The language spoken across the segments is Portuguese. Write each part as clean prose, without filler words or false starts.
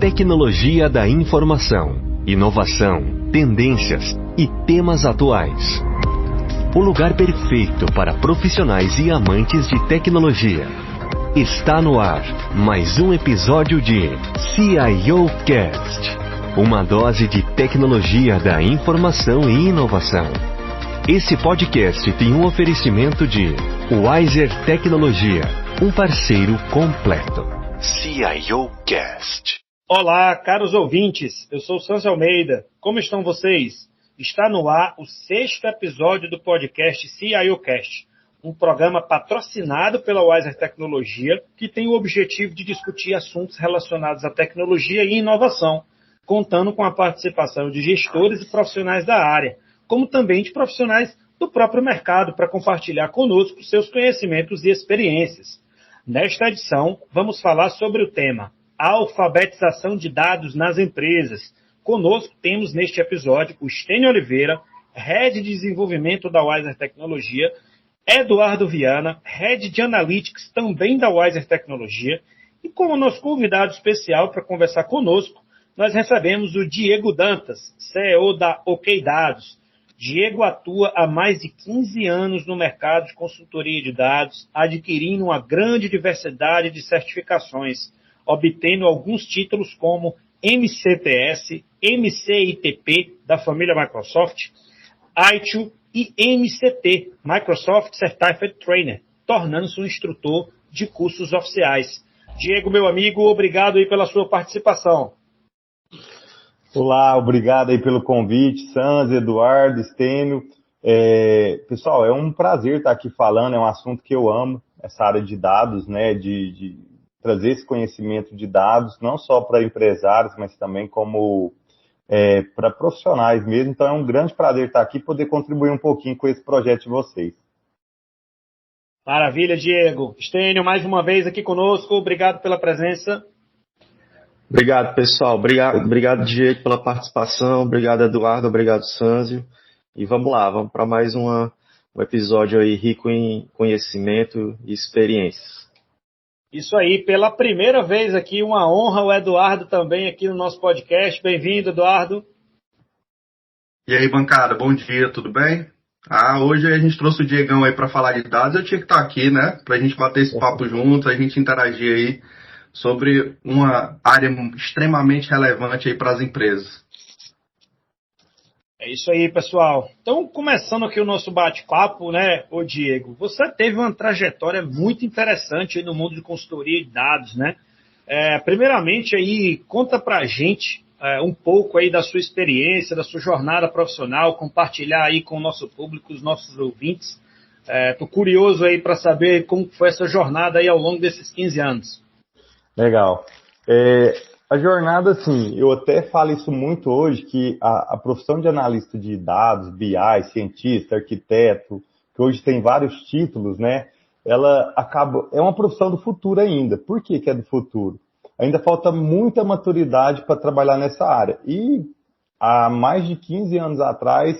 Tecnologia da informação, inovação, tendências e temas atuais. O lugar perfeito para profissionais e amantes de tecnologia. Está no ar mais um episódio de CIO Cast, uma dose de tecnologia da informação e inovação. Esse podcast tem um oferecimento de Wiser Tecnologia, um parceiro completo. CIO Cast. Olá, caros ouvintes, eu sou Sanzio Almeida. Como estão vocês? Está no ar o 6º episódio do podcast CIO Cast, um programa patrocinado pela Wiser Tecnologia, que tem o objetivo de discutir assuntos relacionados à tecnologia e inovação, contando com a participação de gestores e profissionais da área, como também de profissionais do próprio mercado, para compartilhar conosco seus conhecimentos e experiências. Nesta edição, vamos falar sobre o tema alfabetização de dados nas empresas. Conosco temos neste episódio o Stênio Oliveira, Head de Desenvolvimento da Wiser Tecnologia, Eduardo Viana, Head de Analytics também da Wiser Tecnologia, e como nosso convidado especial para conversar conosco, nós recebemos o Diego Dantas, CEO da OK Dados. Diego atua há mais de 15 anos no mercado de consultoria de dados, adquirindo uma grande diversidade de certificações, obtendo alguns títulos como MCTS, MCITP da família Microsoft, ITIL e MCT, Microsoft Certified Trainer, tornando-se um instrutor de cursos oficiais. Diego, meu amigo, obrigado aí pela sua participação. Olá, obrigado aí pelo convite, Sanz, Eduardo, Stênio. Pessoal, é um prazer estar aqui falando, é um assunto que eu amo, essa área de dados, né, de trazer esse conhecimento de dados, não só para empresários, mas também como para profissionais mesmo. Então é um grande prazer estar aqui e poder contribuir um pouquinho com esse projeto de vocês. Maravilha, Diego. Stênio, mais uma vez aqui conosco, obrigado pela presença. Obrigado, pessoal. Obrigado, Diego, pela participação. Obrigado, Eduardo. Obrigado, Sanzio. E vamos lá, vamos para mais um episódio aí rico em conhecimento e experiências. Isso aí, pela primeira vez aqui, uma honra o Eduardo também aqui no nosso podcast. Bem-vindo, Eduardo. E aí, bancada, bom dia, tudo bem? Hoje a gente trouxe o Diegão aí para falar de dados, eu tinha que estar aqui, né? Para a gente bater esse papo junto, a gente interagir aí sobre uma área extremamente relevante aí para as empresas. É isso aí, pessoal. Então, começando aqui o nosso bate-papo, né, ô Diego, você teve uma trajetória muito interessante aí no mundo de consultoria de dados, né? Primeiramente, aí, conta pra gente um pouco aí da sua experiência, da sua jornada profissional, compartilhar aí com o nosso público, os nossos ouvintes. Tô curioso aí para saber como foi essa jornada aí ao longo desses 15 anos. Legal. A jornada, assim, eu até falo isso muito hoje, que a profissão de analista de dados, BI, cientista, arquiteto, que hoje tem vários títulos, né? É uma profissão do futuro ainda. Por que é do futuro? Ainda falta muita maturidade para trabalhar nessa área. E há mais de 15 anos atrás,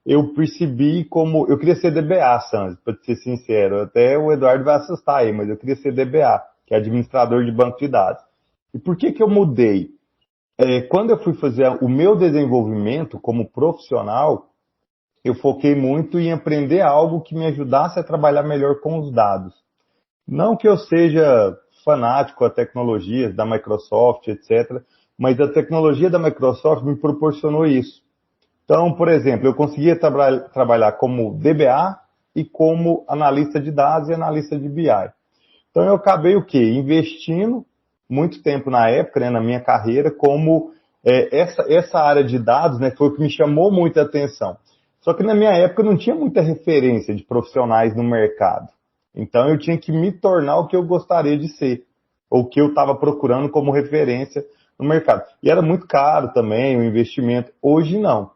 eu percebi como... Eu queria ser DBA, Sanz, para ser sincero. Até o Eduardo vai assustar aí, mas eu queria ser DBA, que é administrador de banco de dados. E por que eu mudei? Quando eu fui fazer o meu desenvolvimento como profissional, eu foquei muito em aprender algo que me ajudasse a trabalhar melhor com os dados. Não que eu seja fanático a tecnologias da Microsoft, etc., mas a tecnologia da Microsoft me proporcionou isso. Então, por exemplo, eu conseguia trabalhar como DBA e como analista de dados e analista de BI. Então eu acabei o quê? Investindo muito tempo na época, né, na minha carreira, como essa área de dados, né, foi o que me chamou muita atenção. Só que na minha época não tinha muita referência de profissionais no mercado. Então eu tinha que me tornar o que eu gostaria de ser, ou o que eu estava procurando como referência no mercado. E era muito caro também o investimento. Hoje não.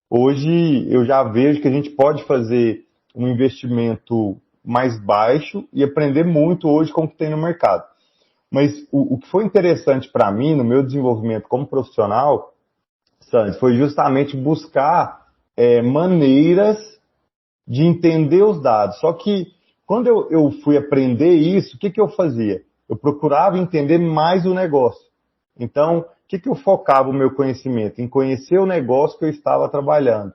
Hoje eu já vejo que a gente pode fazer um investimento mais baixo e aprender muito hoje com o que tem no mercado. Mas o que foi interessante para mim no meu desenvolvimento como profissional, Sandy, foi justamente buscar maneiras de entender os dados. Só que quando eu fui aprender isso, o que eu fazia? Eu procurava entender mais o negócio. Então, o que eu focava o meu conhecimento? Em conhecer o negócio que eu estava trabalhando.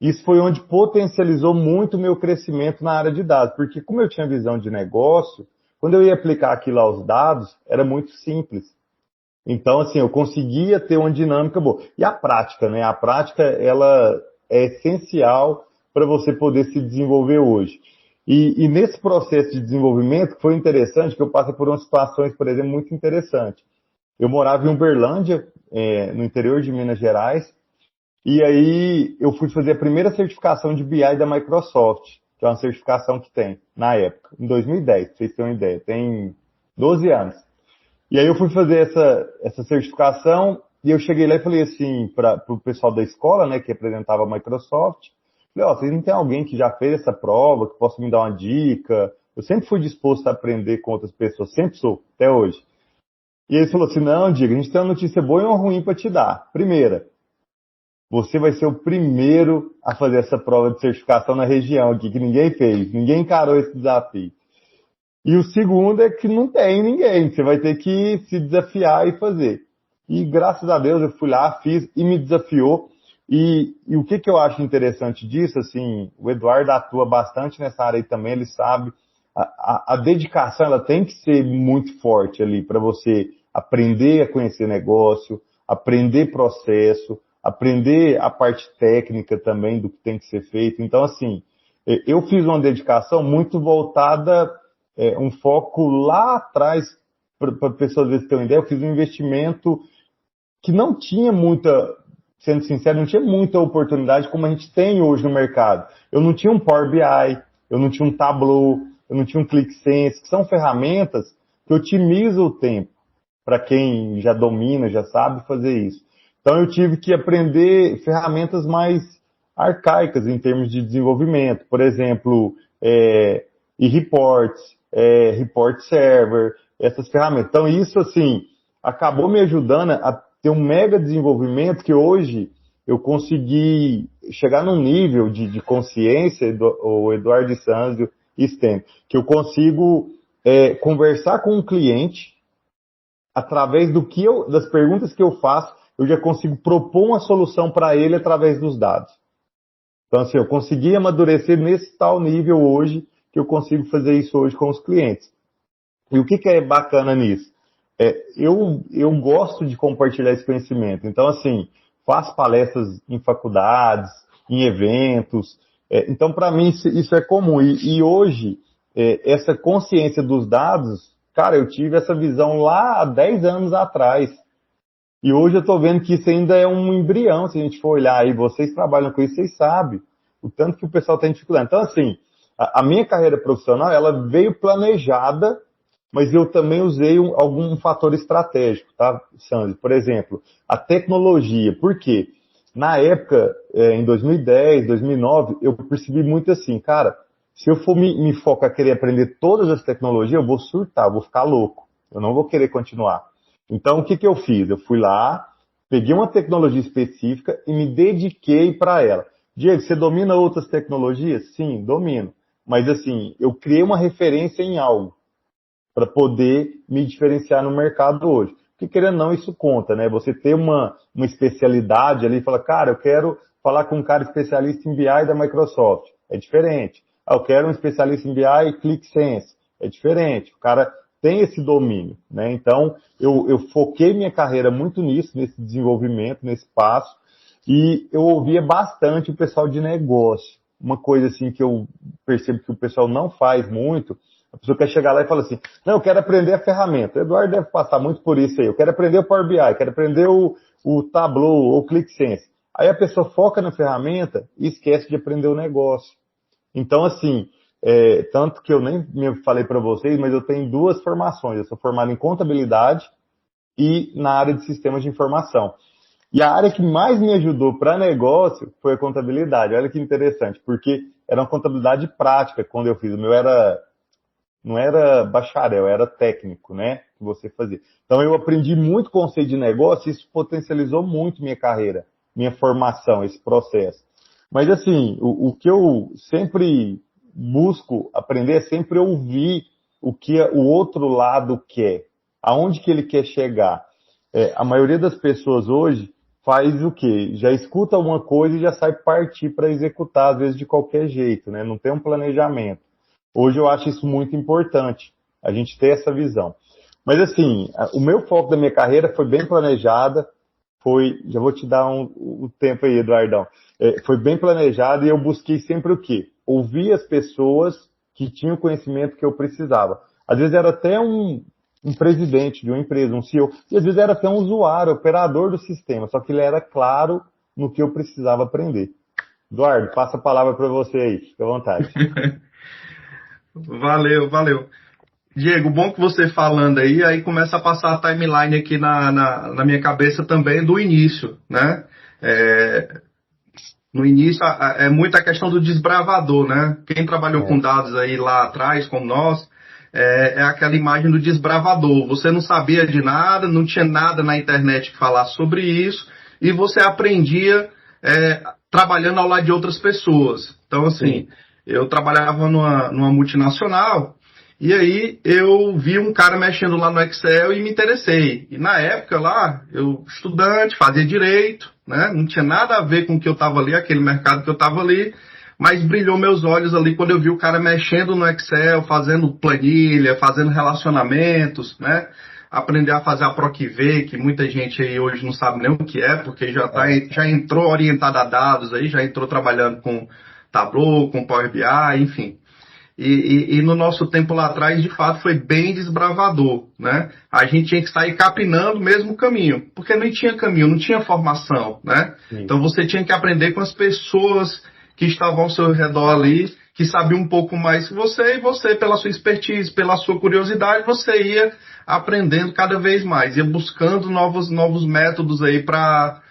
Isso foi onde potencializou muito o meu crescimento na área de dados, porque como eu tinha visão de negócio, quando eu ia aplicar aquilo aos dados, era muito simples. Então, assim, eu conseguia ter uma dinâmica boa. E a prática, né? A prática, ela é essencial para você poder se desenvolver hoje. E nesse processo de desenvolvimento, foi interessante que eu passei por umas situações, por exemplo, muito interessantes. Eu morava em Uberlândia, no interior de Minas Gerais, e aí eu fui fazer a primeira certificação de BI da Microsoft, que é uma certificação que tem, na época, em 2010, pra vocês terem uma ideia, tem 12 anos. E aí eu fui fazer essa certificação e eu cheguei lá e falei assim para o pessoal da escola, né, que representava a Microsoft, falei, ó, vocês não tem alguém que já fez essa prova, que possa me dar uma dica? Eu sempre fui disposto a aprender com outras pessoas, sempre sou, até hoje. E ele falou assim, não, Diego, a gente tem uma notícia boa e uma ruim para te dar. Primeira, você vai ser o primeiro a fazer essa prova de certificação na região aqui, que ninguém fez, ninguém encarou esse desafio. E o segundo é que não tem ninguém, você vai ter que se desafiar e fazer. E graças a Deus eu fui lá, fiz e me desafiou. E o que eu acho interessante disso, assim, o Eduardo atua bastante nessa área aí também, ele sabe, a dedicação ela tem que ser muito forte ali para você aprender a conhecer negócio, aprender processo, aprender a parte técnica também do que tem que ser feito. Então, assim, eu fiz uma dedicação muito voltada, um foco lá atrás, para pessoas às vezes terem uma ideia, eu fiz um investimento que não tinha muita, sendo sincero, não tinha muita oportunidade como a gente tem hoje no mercado. Eu não tinha um Power BI, eu não tinha um Tableau, eu não tinha um ClickSense, que são ferramentas que otimizam o tempo para quem já domina, já sabe fazer isso. Então eu tive que aprender ferramentas mais arcaicas em termos de desenvolvimento. Por exemplo, e-reports, report server, essas ferramentas. Então isso, assim, acabou me ajudando a ter um mega desenvolvimento que hoje eu consegui chegar num nível de consciência, o Eduardo Sanzio e Stem, que eu consigo conversar com um cliente através das perguntas que eu faço, eu já consigo propor uma solução para ele através dos dados. Então, assim, eu consegui amadurecer nesse tal nível hoje que eu consigo fazer isso hoje com os clientes. E o que é bacana nisso? Eu gosto de compartilhar esse conhecimento. Então, assim, faço palestras em faculdades, em eventos. Então, para mim, isso é comum. E hoje, essa consciência dos dados, cara, eu tive essa visão lá há 10 anos atrás. E hoje eu estou vendo que isso ainda é um embrião, se a gente for olhar aí, vocês trabalham com isso, vocês sabem o tanto que o pessoal tem dificuldade. Então, assim, a minha carreira profissional, ela veio planejada, mas eu também usei algum fator estratégico, tá, Sandro? Por exemplo, a tecnologia. Por quê? Na época, em 2010, 2009, eu percebi muito assim, cara, se eu for me focar a querer aprender todas as tecnologias, eu vou surtar, eu vou ficar louco. Eu não vou querer continuar. Então, o que eu fiz? Eu fui lá, peguei uma tecnologia específica e me dediquei para ela. Diego, você domina outras tecnologias? Sim, domino. Mas, assim, eu criei uma referência em algo para poder me diferenciar no mercado hoje. Porque, querendo ou não, isso conta, né? Você ter uma especialidade ali e falar, cara, eu quero falar com um cara especialista em BI da Microsoft. É diferente. Eu quero um especialista em BI e ClickSense. É diferente. O cara tem esse domínio, né? Então, eu foquei minha carreira muito nisso, nesse desenvolvimento, nesse passo, e eu ouvia bastante o pessoal de negócio. Uma coisa assim que eu percebo que o pessoal não faz muito, a pessoa quer chegar lá e fala assim, não, eu quero aprender a ferramenta. O Eduardo deve passar muito por isso aí. Eu quero aprender o Power BI, quero aprender o Tableau ou o ClickSense. Aí a pessoa foca na ferramenta e esquece de aprender o negócio. Então, assim, tanto que eu nem me falei para vocês, mas eu tenho 2 formações. Eu sou formado em contabilidade e na área de sistemas de informação. E a área que mais me ajudou para negócio foi a contabilidade. Olha que interessante, porque era uma contabilidade prática quando eu fiz. O meu não era bacharel, era técnico, né? Que você fazia. Então eu aprendi muito conceito de negócio e isso potencializou muito minha carreira, minha formação, esse processo. Mas assim, o que eu sempre busco aprender é sempre ouvir o que o outro lado quer, aonde que ele quer chegar. A maioria das pessoas hoje faz o quê? Já escuta alguma coisa e já sai partir para executar, às vezes de qualquer jeito, né? Não tem um planejamento. Hoje eu acho isso muito importante, a gente ter essa visão. Mas assim, o meu foco da minha carreira foi bem planejada, já vou te dar um tempo aí, Eduardão. Foi bem planejado e eu busquei sempre o quê? Ouvir as pessoas que tinham o conhecimento que eu precisava. Às vezes era até um presidente de uma empresa, um CEO, e às vezes era até um usuário, operador do sistema, só que ele era claro no que eu precisava aprender. Eduardo, passa a palavra para você aí, fica à vontade. Valeu. Diego, bom que você falando aí começa a passar a timeline aqui na minha cabeça também do início, né? No início é muita questão do desbravador, né? Quem trabalhou com dados aí lá atrás, como nós, é aquela imagem do desbravador. Você não sabia de nada, não tinha nada na internet que falasse sobre isso, e você aprendia trabalhando ao lado de outras pessoas. Então, assim, eu trabalhava numa multinacional, e aí eu vi um cara mexendo lá no Excel e me interessei. E na época lá, eu estudante, fazia direito, né? Não tinha nada a ver com o que eu estava ali, aquele mercado que eu estava ali, mas brilhou meus olhos ali quando eu vi o cara mexendo no Excel, fazendo planilha, fazendo relacionamentos, né? Aprender a fazer a PROQV, que muita gente aí hoje não sabe nem o que é, porque já entrou orientado a dados aí, já entrou trabalhando com Tableau, com Power BI, enfim. E no nosso tempo lá atrás, de fato, foi bem desbravador, né? A gente tinha que sair capinando o mesmo caminho, porque não tinha caminho, não tinha formação, né? Sim. Então você tinha que aprender com as pessoas que estavam ao seu redor ali, que sabiam um pouco mais que você, e você, pela sua expertise, pela sua curiosidade, você ia aprendendo cada vez mais, ia buscando novos métodos aí para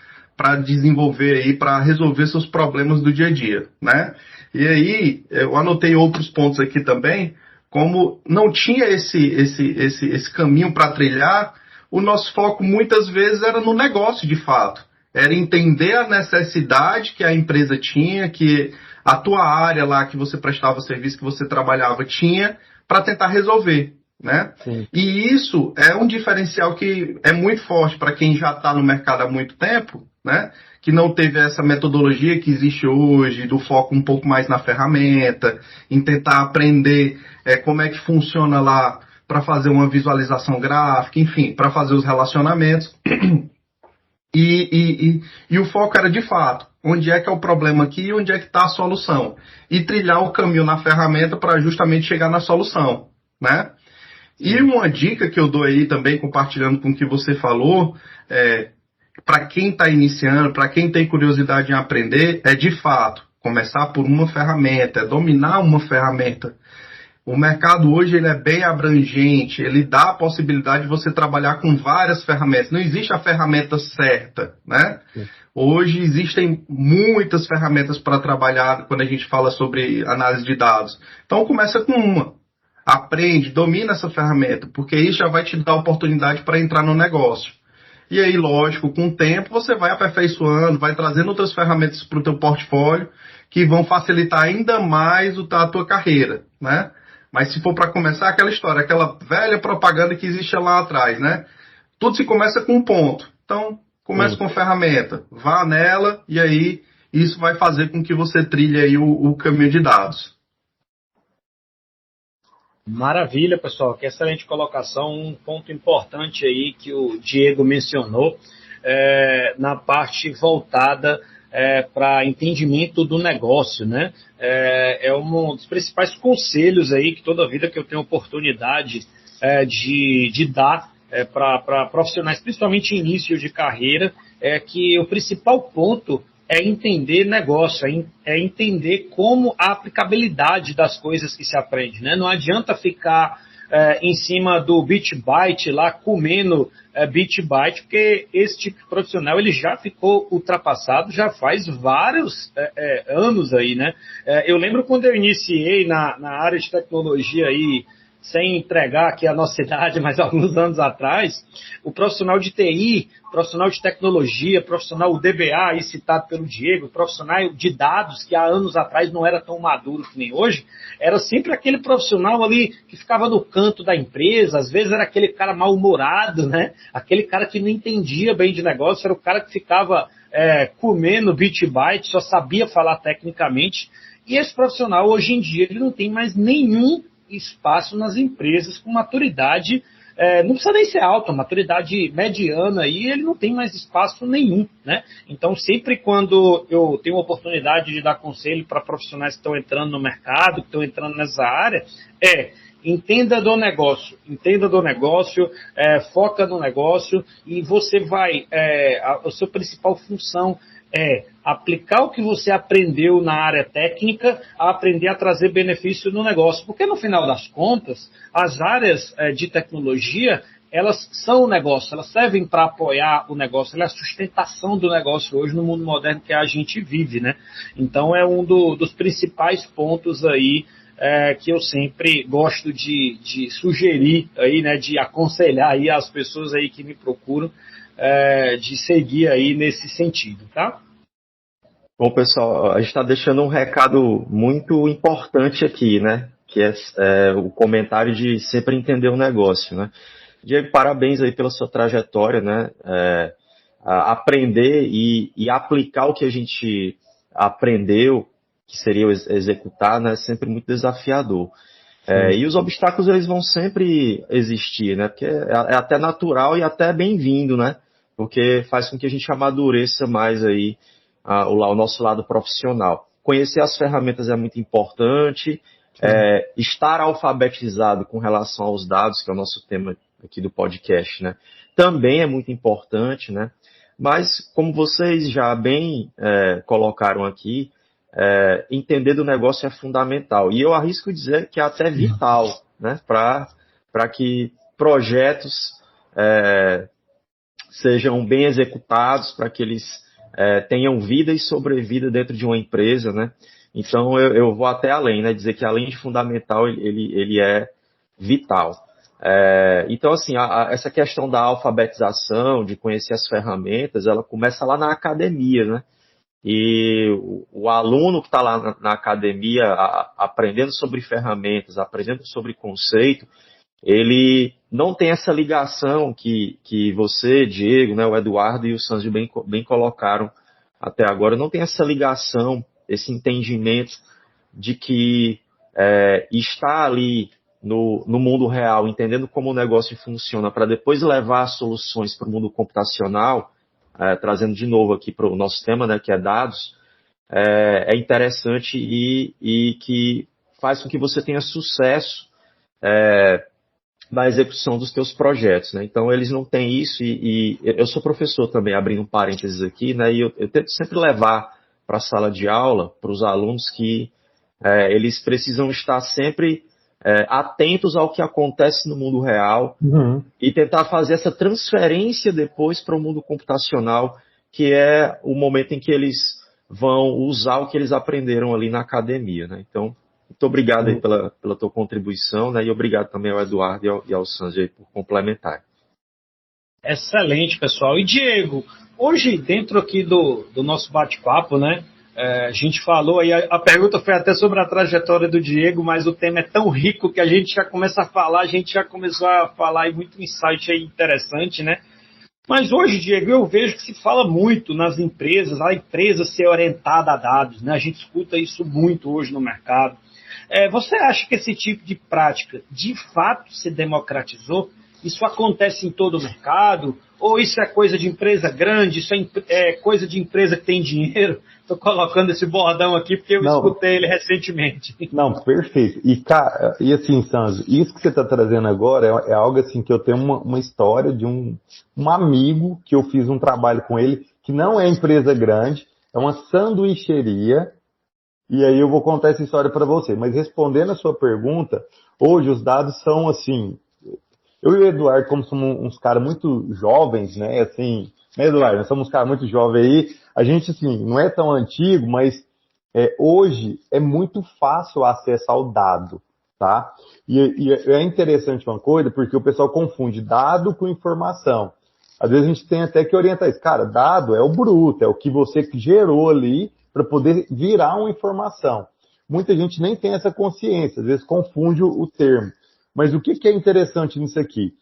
desenvolver aí, para resolver seus problemas do dia a dia, né? E aí, eu anotei outros pontos aqui também, como não tinha esse caminho para trilhar, o nosso foco muitas vezes era no negócio de fato. Era entender a necessidade que a empresa tinha, que a tua área lá que você prestava serviço, que você trabalhava, tinha, para tentar resolver, né? Sim. E isso é um diferencial que é muito forte para quem já está no mercado há muito tempo, né? Que não teve essa metodologia que existe hoje, do foco um pouco mais na ferramenta, em tentar aprender como é que funciona lá para fazer uma visualização gráfica, enfim, para fazer os relacionamentos. E o foco era de fato, onde é que é o problema aqui e onde é que está a solução. E trilhar o caminho na ferramenta para justamente chegar na solução, né? E uma dica que eu dou aí também, compartilhando com o que você falou, para quem está iniciando, para quem tem curiosidade em aprender, é de fato começar por uma ferramenta, dominar uma ferramenta. O mercado hoje ele é bem abrangente, ele dá a possibilidade de você trabalhar com várias ferramentas. Não existe a ferramenta certa, né? Hoje existem muitas ferramentas para trabalhar quando a gente fala sobre análise de dados. Então começa com uma. Aprende, domina essa ferramenta, porque isso já vai te dar oportunidade para entrar no negócio. E aí, lógico, com o tempo você vai aperfeiçoando, vai trazendo outras ferramentas para o teu portfólio que vão facilitar ainda mais a tua carreira, né? Mas se for para começar aquela história, aquela velha propaganda que existe lá atrás, né? Tudo se começa com um ponto. Então, começa com ferramenta, vá nela e aí isso vai fazer com que você trilhe aí o caminho de dados. Maravilha, pessoal, que excelente colocação, um ponto importante aí que o Diego mencionou, na parte voltada para entendimento do negócio, né? É um dos principais conselhos aí que toda vida que eu tenho oportunidade de dar para profissionais, principalmente em início de carreira, é que o principal ponto é entender negócio, é entender como a aplicabilidade das coisas que se aprende, né? Não adianta ficar em cima do bit byte lá, comendo bit byte, porque esse tipo de profissional ele já ficou ultrapassado, já faz vários anos aí, né? Eu lembro quando eu iniciei na área de tecnologia aí, sem entregar aqui a nossa idade, mas alguns anos atrás, o profissional de TI, profissional de tecnologia, profissional DBA, aí citado pelo Diego, profissional de dados, que há anos atrás não era tão maduro que nem hoje, era sempre aquele profissional ali que ficava no canto da empresa, às vezes era aquele cara mal-humorado, né? Aquele cara que não entendia bem de negócio, era o cara que ficava comendo bit byte, só sabia falar tecnicamente. E esse profissional, hoje em dia, ele não tem mais nenhum espaço nas empresas com maturidade, não precisa nem ser alta, maturidade mediana, e ele não tem mais espaço nenhum, né? Então, sempre quando eu tenho a oportunidade de dar conselho para profissionais que estão entrando no mercado, que estão entrando nessa área, entenda do negócio, foca no negócio, e você vai, a sua principal função aplicar o que você aprendeu na área técnica, a aprender a trazer benefício no negócio. Porque, no final das contas, as áreas de tecnologia, elas são o negócio, elas servem para apoiar o negócio, ela é a sustentação do negócio hoje no mundo moderno que a gente vive, né? Então, é um dos principais pontos aí que eu sempre gosto de sugerir, aí, né, de aconselhar aí as pessoas aí que me procuram, de seguir aí nesse sentido, tá? Bom, pessoal, a gente está deixando um recado muito importante aqui, né? Que é o comentário de sempre entender o negócio, né? Diego, parabéns aí pela sua trajetória, né? Aprender e aplicar o que a gente aprendeu, que seria executar, né? É sempre muito desafiador. E os obstáculos, eles vão sempre existir, né? Porque é até natural e até bem-vindo, né? Porque faz com que a gente amadureça mais aí o nosso lado profissional. Conhecer as ferramentas é muito importante, estar alfabetizado com relação aos dados, que é o nosso tema aqui do podcast, né? Também é muito importante, né? Mas, como vocês já bem colocaram aqui, entender do negócio é fundamental. E eu arrisco dizer que é até vital, né? Para que projetos sejam bem executados, para que eles tenham vida e sobrevida dentro de uma empresa, né? Então eu vou até além, né? Dizer que além de fundamental, ele é vital. Então, assim, essa questão da alfabetização, de conhecer as ferramentas, ela começa lá na academia, né? E o aluno que está lá na academia aprendendo sobre ferramentas, aprendendo sobre conceito, ele não tem essa ligação que você, Diego, né, o Eduardo e o Sanzio bem colocaram até agora, não tem essa ligação, esse entendimento de que está ali no mundo real, entendendo como o negócio funciona, para depois levar soluções para o mundo computacional, trazendo de novo aqui para o nosso tema, né, que é dados, é interessante e que faz com que você tenha sucesso na execução dos teus projetos, né? Então, eles não têm isso e eu sou professor também, abrindo um parênteses aqui, né? E eu tento sempre levar para a sala de aula, para os alunos, que eles precisam estar sempre atentos ao que acontece no mundo real e tentar fazer essa transferência depois para o mundo computacional, que é o momento em que eles vão usar o que eles aprenderam ali na academia, né? Então, muito obrigado aí pela tua contribuição, né? E obrigado também ao Eduardo e ao Sanji aí por complementar. Excelente, pessoal. E Diego, hoje dentro aqui do nosso bate-papo, né? A gente falou aí, a pergunta foi até sobre a trajetória do Diego, mas o tema é tão rico que a gente já começa a falar, a gente já começou a falar aí muito insight aí interessante, né? Mas hoje, Diego, eu vejo que se fala muito nas empresas, a empresa ser orientada a dados, né? A gente escuta isso muito hoje no mercado. Você acha que esse tipo de prática de fato se democratizou? Isso acontece em todo o mercado? Ou isso é coisa de empresa grande? Isso é coisa de empresa que tem dinheiro? Estou colocando esse bordão aqui porque eu escutei ele recentemente. Não, perfeito. E assim, Sanzo, isso que você está trazendo agora é algo assim que eu tenho uma história de um amigo que eu fiz um trabalho com ele, que não é empresa grande, é uma sanduicheria. E aí eu vou contar essa história para você. Mas respondendo a sua pergunta, hoje os dados são assim... Eu e o Eduardo, como somos uns caras muito jovens, né? Assim, né, Eduardo? Nós somos uns caras muito jovens aí. A gente, assim, não é tão antigo, mas hoje é muito fácil o acesso ao dado. tá? E é interessante uma coisa, porque o pessoal confunde dado com informação. Às vezes a gente tem até que orientar isso. Cara, dado é o bruto, é o que você gerou ali para poder virar uma informação. Muita gente nem tem essa consciência, às vezes confunde o termo. Mas o que é interessante nisso aqui?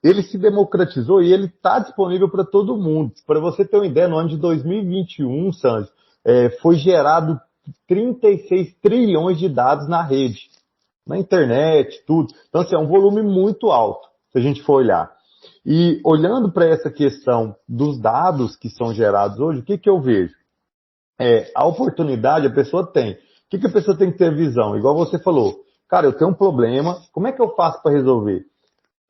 Ele se democratizou e ele está disponível para todo mundo. Para você ter uma ideia, no ano de 2021, Sandro, foi gerado 36 trilhões de dados na rede, na internet, tudo. Então, assim, é um volume muito alto, se a gente for olhar. E olhando para essa questão dos dados que são gerados hoje, o que eu vejo? A oportunidade a pessoa tem. O que a pessoa tem que ter visão? Igual você falou, cara, eu tenho um problema, como é que eu faço para resolver?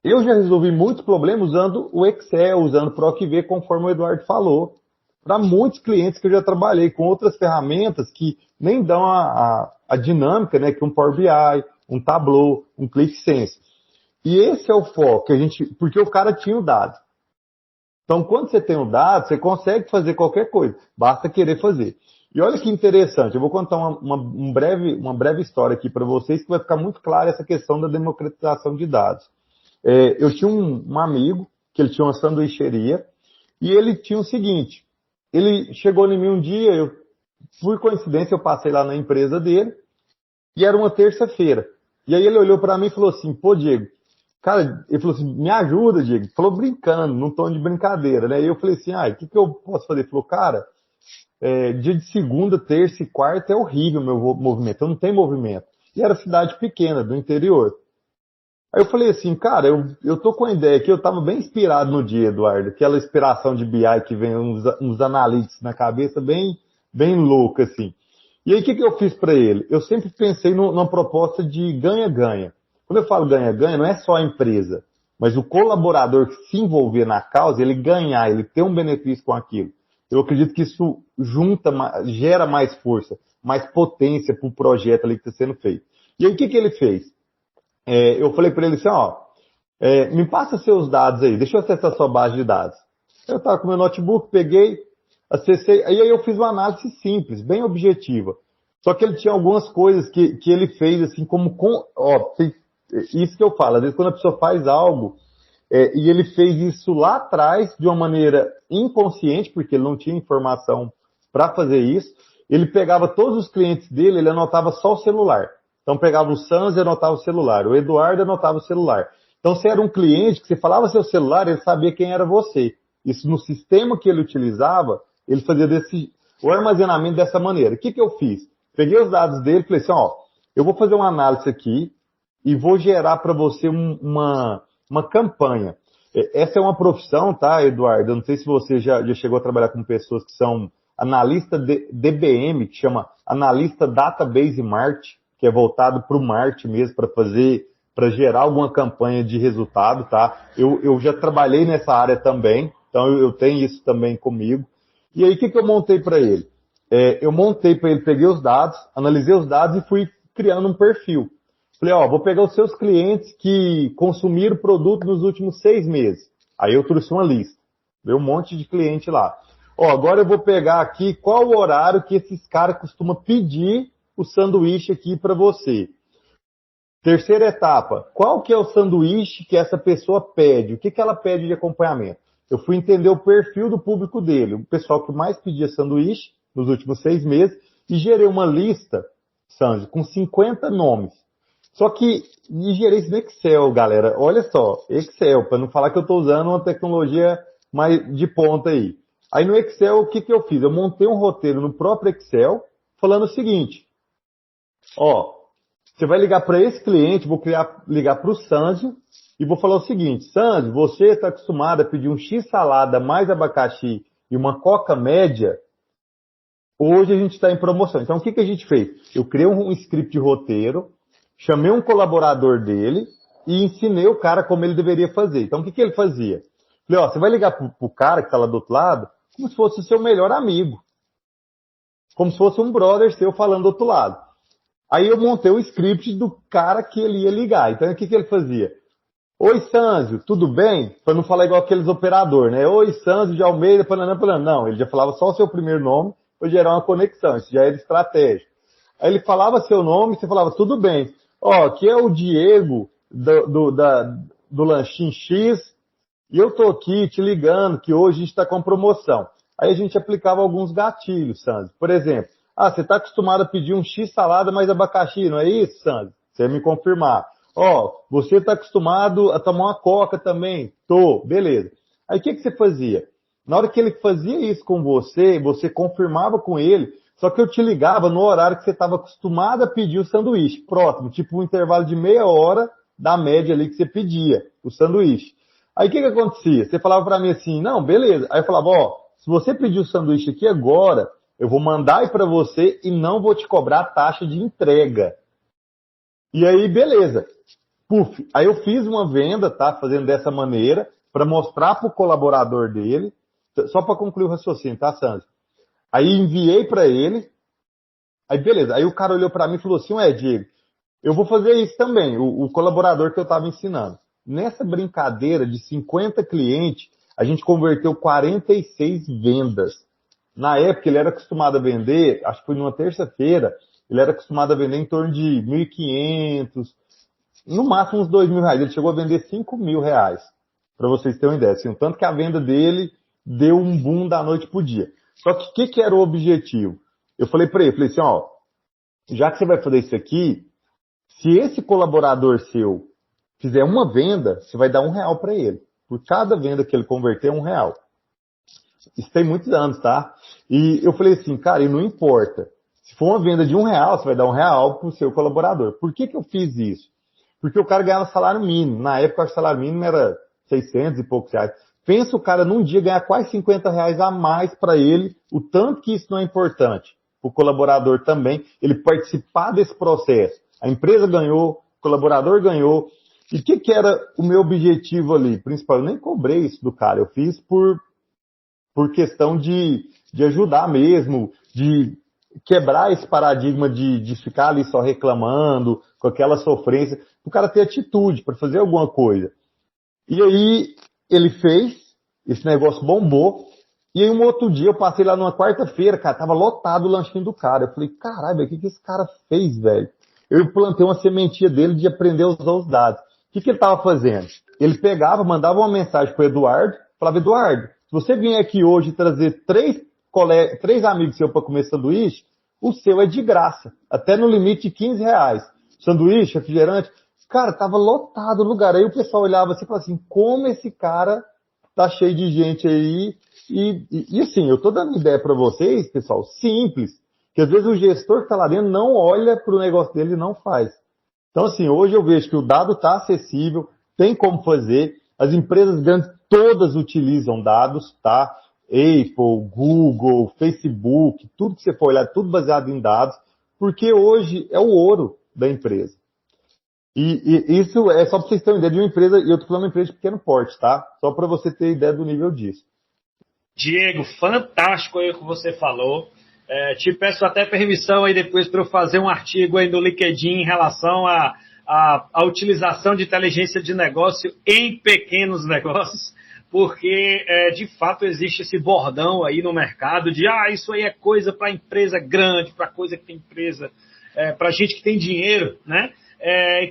Eu já resolvi muitos problemas usando o Excel, usando o PROC-V, conforme o Eduardo falou. Para muitos clientes que eu já trabalhei com outras ferramentas que nem dão a dinâmica, né, que um Power BI, um Tableau, um ClickSense. E esse é o foco, porque o cara tinha o dado. Então, quando você tem o dado, você consegue fazer qualquer coisa, basta querer fazer. E olha que interessante, eu vou contar uma breve história aqui para vocês, que vai ficar muito clara essa questão da democratização de dados. Eu tinha um amigo, que ele tinha uma sanduicheria, e ele tinha o seguinte, ele chegou em mim um dia, por coincidência, eu passei lá na empresa dele, e era uma terça-feira. E aí ele olhou para mim e falou assim, pô, Diego, cara, ele falou assim, me ajuda, Diego. Falou brincando, num tom de brincadeira, né? E eu falei assim, o que eu posso fazer? Ele falou, cara, dia de segunda, terça e quarta é horrível o meu movimento, eu não tenho movimento. E era cidade pequena, do interior. Aí eu falei assim, cara, eu tô com a ideia aqui, eu tava bem inspirado no dia, Eduardo, aquela inspiração de BI que vem uns analytics na cabeça, bem louca, assim. E aí o que eu fiz para ele? Eu sempre pensei numa proposta de ganha-ganha. Quando eu falo ganha-ganha, não é só a empresa, mas o colaborador que se envolver na causa, ele ganhar, ele ter um benefício com aquilo. Eu acredito que isso gera mais força, mais potência para o projeto ali que está sendo feito. E aí o que ele fez? Eu falei para ele assim, me passa seus dados aí, deixa eu acessar sua base de dados. Eu estava com meu notebook, peguei, acessei, aí eu fiz uma análise simples, bem objetiva. Só que ele tinha algumas coisas que ele fez assim como isso que eu falo, às vezes quando a pessoa faz algo, e ele fez isso lá atrás de uma maneira inconsciente, porque ele não tinha informação para fazer isso, ele pegava todos os clientes dele, ele anotava só o celular. Então pegava o Sans e anotava o celular, o Eduardo anotava o celular. Então se era um cliente que você falava seu celular, ele sabia quem era você. Isso no sistema que ele utilizava, ele fazia o armazenamento dessa maneira. O que eu fiz? Peguei os dados dele e falei assim, eu vou fazer uma análise aqui e vou gerar para você uma campanha. Essa é uma profissão, tá, Eduardo? Eu não sei se você já chegou a trabalhar com pessoas que são analista DBM, que chama Analista Database Marketing, que é voltado para o marketing mesmo, para gerar alguma campanha de resultado, tá? Eu já trabalhei nessa área também, então eu tenho isso também comigo. E aí, o que eu montei para ele? Eu montei para ele, peguei os dados, analisei os dados e fui criando um perfil. Falei, vou pegar os seus clientes que consumiram o produto nos últimos 6 meses. Aí eu trouxe uma lista, veio um monte de cliente lá. Agora eu vou pegar aqui qual o horário que esses caras costumam pedir o sanduíche aqui para você. Terceira etapa, qual que é o sanduíche que essa pessoa pede? O que ela pede de acompanhamento? Eu fui entender o perfil do público dele, o pessoal que mais pedia sanduíche nos últimos 6 meses, e gerei uma lista, Sandro, com 50 nomes. Só que, gerei isso no Excel, galera. Olha só, Excel, para não falar que eu estou usando uma tecnologia mais de ponta aí. Aí no Excel, o que eu fiz? Eu montei um roteiro no próprio Excel, falando o seguinte, você vai ligar para esse cliente, vou ligar para o Sandro e vou falar o seguinte, Sandro, você está acostumado a pedir um X salada mais abacaxi e uma coca média, hoje a gente está em promoção. Então o que a gente fez? Eu criei um script de roteiro, chamei um colaborador dele e ensinei o cara como ele deveria fazer. Então o que ele fazia? Falei, você vai ligar para o cara que está lá do outro lado como se fosse o seu melhor amigo. Como se fosse um brother seu falando do outro lado. Aí eu montei o script do cara que ele ia ligar. Então, o que ele fazia? Oi, Sandro, tudo bem? Para não falar igual aqueles operadores, né? Oi, Sandro de Almeida, pananã. Não, ele já falava só o seu primeiro nome para gerar uma conexão. Isso já era estratégia. Aí ele falava seu nome, você falava, tudo bem. ó, que é o Diego do Lanchinho X, e eu tô aqui te ligando que hoje a gente está com promoção. Aí a gente aplicava alguns gatilhos, Sandro. Por exemplo, você está acostumado a pedir um X salada mais abacaxi, não é isso, Sandro? Você ia me confirmar. Ó, você está acostumado a tomar uma coca também? Tô, beleza. Aí o que você fazia? Na hora que ele fazia isso com você, você confirmava com ele, só que eu te ligava no horário que você estava acostumado a pedir o sanduíche, próximo, tipo um intervalo de meia hora da média ali que você pedia, o sanduíche. Aí o que acontecia? Você falava para mim assim, não, beleza. Aí eu falava, ó, se você pedir o sanduíche aqui agora, eu vou mandar aí para você e não vou te cobrar a taxa de entrega. E aí, beleza. Puf, aí eu fiz uma venda, tá? Fazendo dessa maneira, para mostrar para o colaborador dele, só para concluir o raciocínio, tá, Sandro? Aí enviei para ele, aí beleza. Aí o cara olhou para mim e falou assim, Diego, eu vou fazer isso também, o colaborador que eu estava ensinando. Nessa brincadeira de 50 clientes, a gente converteu 46 vendas. Na época, ele era acostumado a vender, acho que foi numa terça-feira, ele era acostumado a vender em torno de 1.500, no máximo uns R$2.000. Ele chegou a vender R$5.000, para vocês terem uma ideia. Assim, o tanto que a venda dele deu um boom da noite pro dia. Só que o que era o objetivo? Eu falei para ele, falei assim, ó, já que você vai fazer isso aqui, se esse colaborador seu fizer uma venda, você vai dar R$1 para ele. Por cada venda que ele converter, R$1. Isso tem muitos anos, tá? E eu falei assim, cara, e não importa. Se for uma venda de R$1, você vai dar R$1 pro seu colaborador. Por que eu fiz isso? Porque o cara ganhava salário mínimo. Na época, o salário mínimo era 600 e poucos reais. Pensa o cara num dia ganhar quase R$50 a mais para ele, o tanto que isso não é importante. O colaborador também, ele participar desse processo. A empresa ganhou, o colaborador ganhou. E o que era o meu objetivo ali? Principal, eu nem cobrei isso do cara. Eu fiz por questão de ajudar mesmo, de quebrar esse paradigma de ficar ali só reclamando, com aquela sofrência, o cara ter atitude para fazer alguma coisa. E aí ele fez, esse negócio bombou, e aí um outro dia eu passei lá numa quarta-feira, cara, tava lotado o lanchinho do cara. Eu falei, caralho, o que esse cara fez, velho? Eu plantei uma sementinha dele de aprender a usar os dados. O que ele tava fazendo? Ele pegava, mandava uma mensagem pro Eduardo, falava, Eduardo, se você vier aqui hoje trazer três amigos seus para comer sanduíche, o seu é de graça, até no limite de R$15. Sanduíche, refrigerante, cara, tava lotado o lugar. Aí o pessoal olhava assim e falava assim, como esse cara tá cheio de gente aí? E assim, eu tô dando ideia para vocês, pessoal, simples, que às vezes o gestor que tá lá dentro não olha pro negócio dele e não faz. Então assim, hoje eu vejo que o dado tá acessível, tem como fazer, as empresas grandes todas utilizam dados, tá? Apple, Google, Facebook, tudo que você for olhar, tudo baseado em dados, porque hoje é o ouro da empresa. E isso é só para vocês terem uma ideia de uma empresa, e eu estou falando de uma empresa de pequeno porte, tá? Só para você ter ideia do nível disso. Diego, fantástico aí o que você falou. Te peço até permissão aí depois para eu fazer um artigo aí no LinkedIn em relação à utilização de inteligência de negócio em pequenos negócios, porque de fato existe esse bordão aí no mercado de isso aí é coisa para empresa grande, para coisa que tem empresa, para gente que tem dinheiro, né?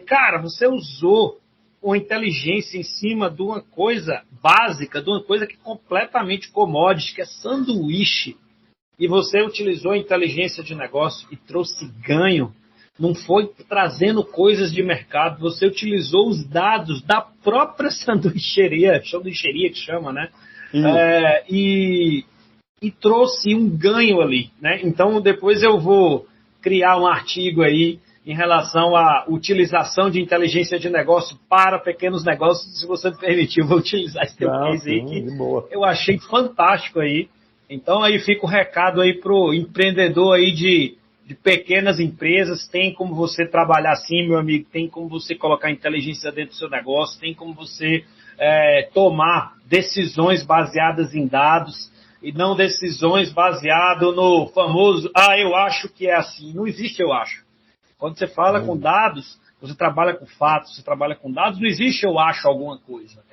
Cara, você usou uma inteligência em cima de uma coisa básica, de uma coisa que é completamente commodity, que é sanduíche, e você utilizou a inteligência de negócio e trouxe ganho. Não foi trazendo coisas de mercado, você utilizou os dados da própria sanduicheria que chama, né? E trouxe um ganho ali, né? Então, depois eu vou criar um artigo aí em relação à utilização de inteligência de negócio para pequenos negócios. Se você me permitir, eu vou utilizar esse teu case aí, que eu achei fantástico aí. Então, aí fica o recado aí pro empreendedor aí de pequenas empresas. Tem como você trabalhar assim, meu amigo, tem como você colocar inteligência dentro do seu negócio, tem como você tomar decisões baseadas em dados e não decisões baseadas no famoso, eu acho que é assim. Não existe eu acho. Quando você fala com dados, você trabalha com fatos, você trabalha com dados, não existe eu acho alguma coisa.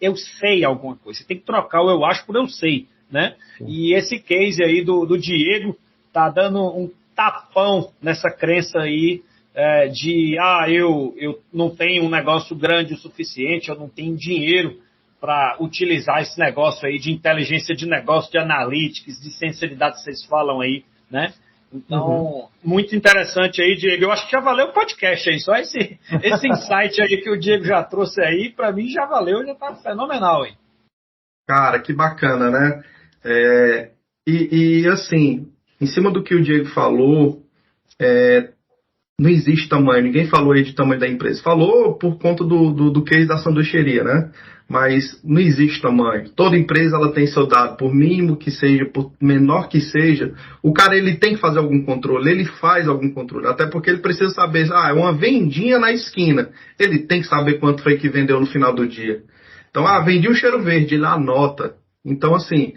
Eu sei alguma coisa. Você tem que trocar o eu acho por eu sei, né? E esse case aí do Diego tá dando um tapão nessa crença aí eu não tenho um negócio grande o suficiente, eu não tenho dinheiro para utilizar esse negócio aí de inteligência de negócio, de analytics, de ciência de dados que vocês falam aí, né? Então, muito interessante aí, Diego. Eu acho que já valeu o podcast aí, só esse insight aí que o Diego já trouxe aí, para mim já valeu, já tá fenomenal aí. Cara, que bacana, né? Assim, em cima do que o Diego falou, não existe tamanho, ninguém falou aí de tamanho da empresa. Falou por conta do case da sanduicheria, né? Mas não existe tamanho. Toda empresa ela tem seu dado, por mínimo que seja, por menor que seja, o cara ele tem que fazer algum controle, ele faz algum controle, até porque ele precisa saber, uma vendinha na esquina, ele tem que saber quanto foi que vendeu no final do dia. Então, vendi um cheiro verde, ele anota. Então, assim,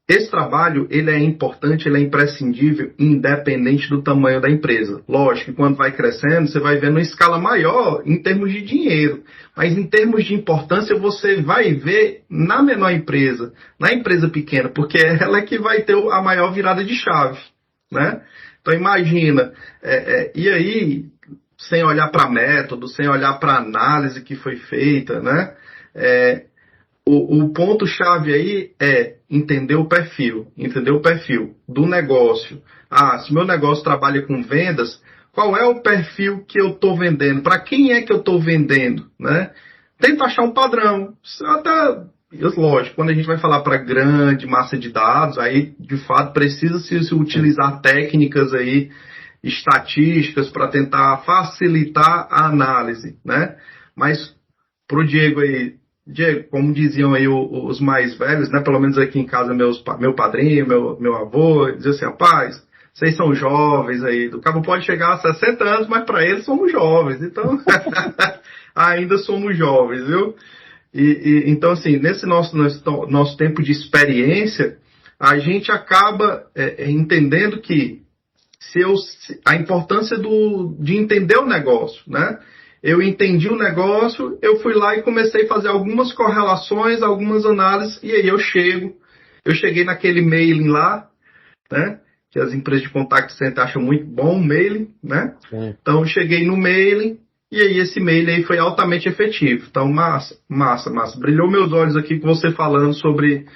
esse trabalho, ele é importante, ele é imprescindível, independente do tamanho da empresa. Lógico que quando vai crescendo, você vai vendo uma escala maior em termos de dinheiro. Mas em termos de importância, você vai ver na menor empresa, na empresa pequena, porque ela é que vai ter a maior virada de chave, né? Então, imagina, e aí, sem olhar para método, sem olhar para a análise que foi feita, né? O ponto-chave aí é entender o perfil do negócio. Se meu negócio trabalha com vendas, qual é o perfil que eu estou vendendo? Para quem é que eu estou vendendo? Né? Tenta achar um padrão. Lógico, quando a gente vai falar para grande massa de dados, aí de fato precisa se utilizar técnicas aí, estatísticas para tentar facilitar a análise. Né? Mas para o Diego aí, como diziam aí os mais velhos, né? Pelo menos aqui em casa, meu padrinho, meu avô, dizia assim, rapaz, vocês são jovens aí, o cabo pode chegar a 60 anos, mas para eles somos jovens, então ainda somos jovens, viu? Então, assim, nesse nosso tempo de experiência, a gente acaba entendendo que a importância de entender o negócio, né? Eu entendi o negócio, eu fui lá e comecei a fazer algumas correlações, algumas análises, e aí eu cheguei naquele mailing lá, né? Que as empresas de contact center acham muito bom o mailing, né? Então eu cheguei no mailing, e aí esse mailing aí foi altamente efetivo. Então, massa. Brilhou meus olhos aqui com você falando sobre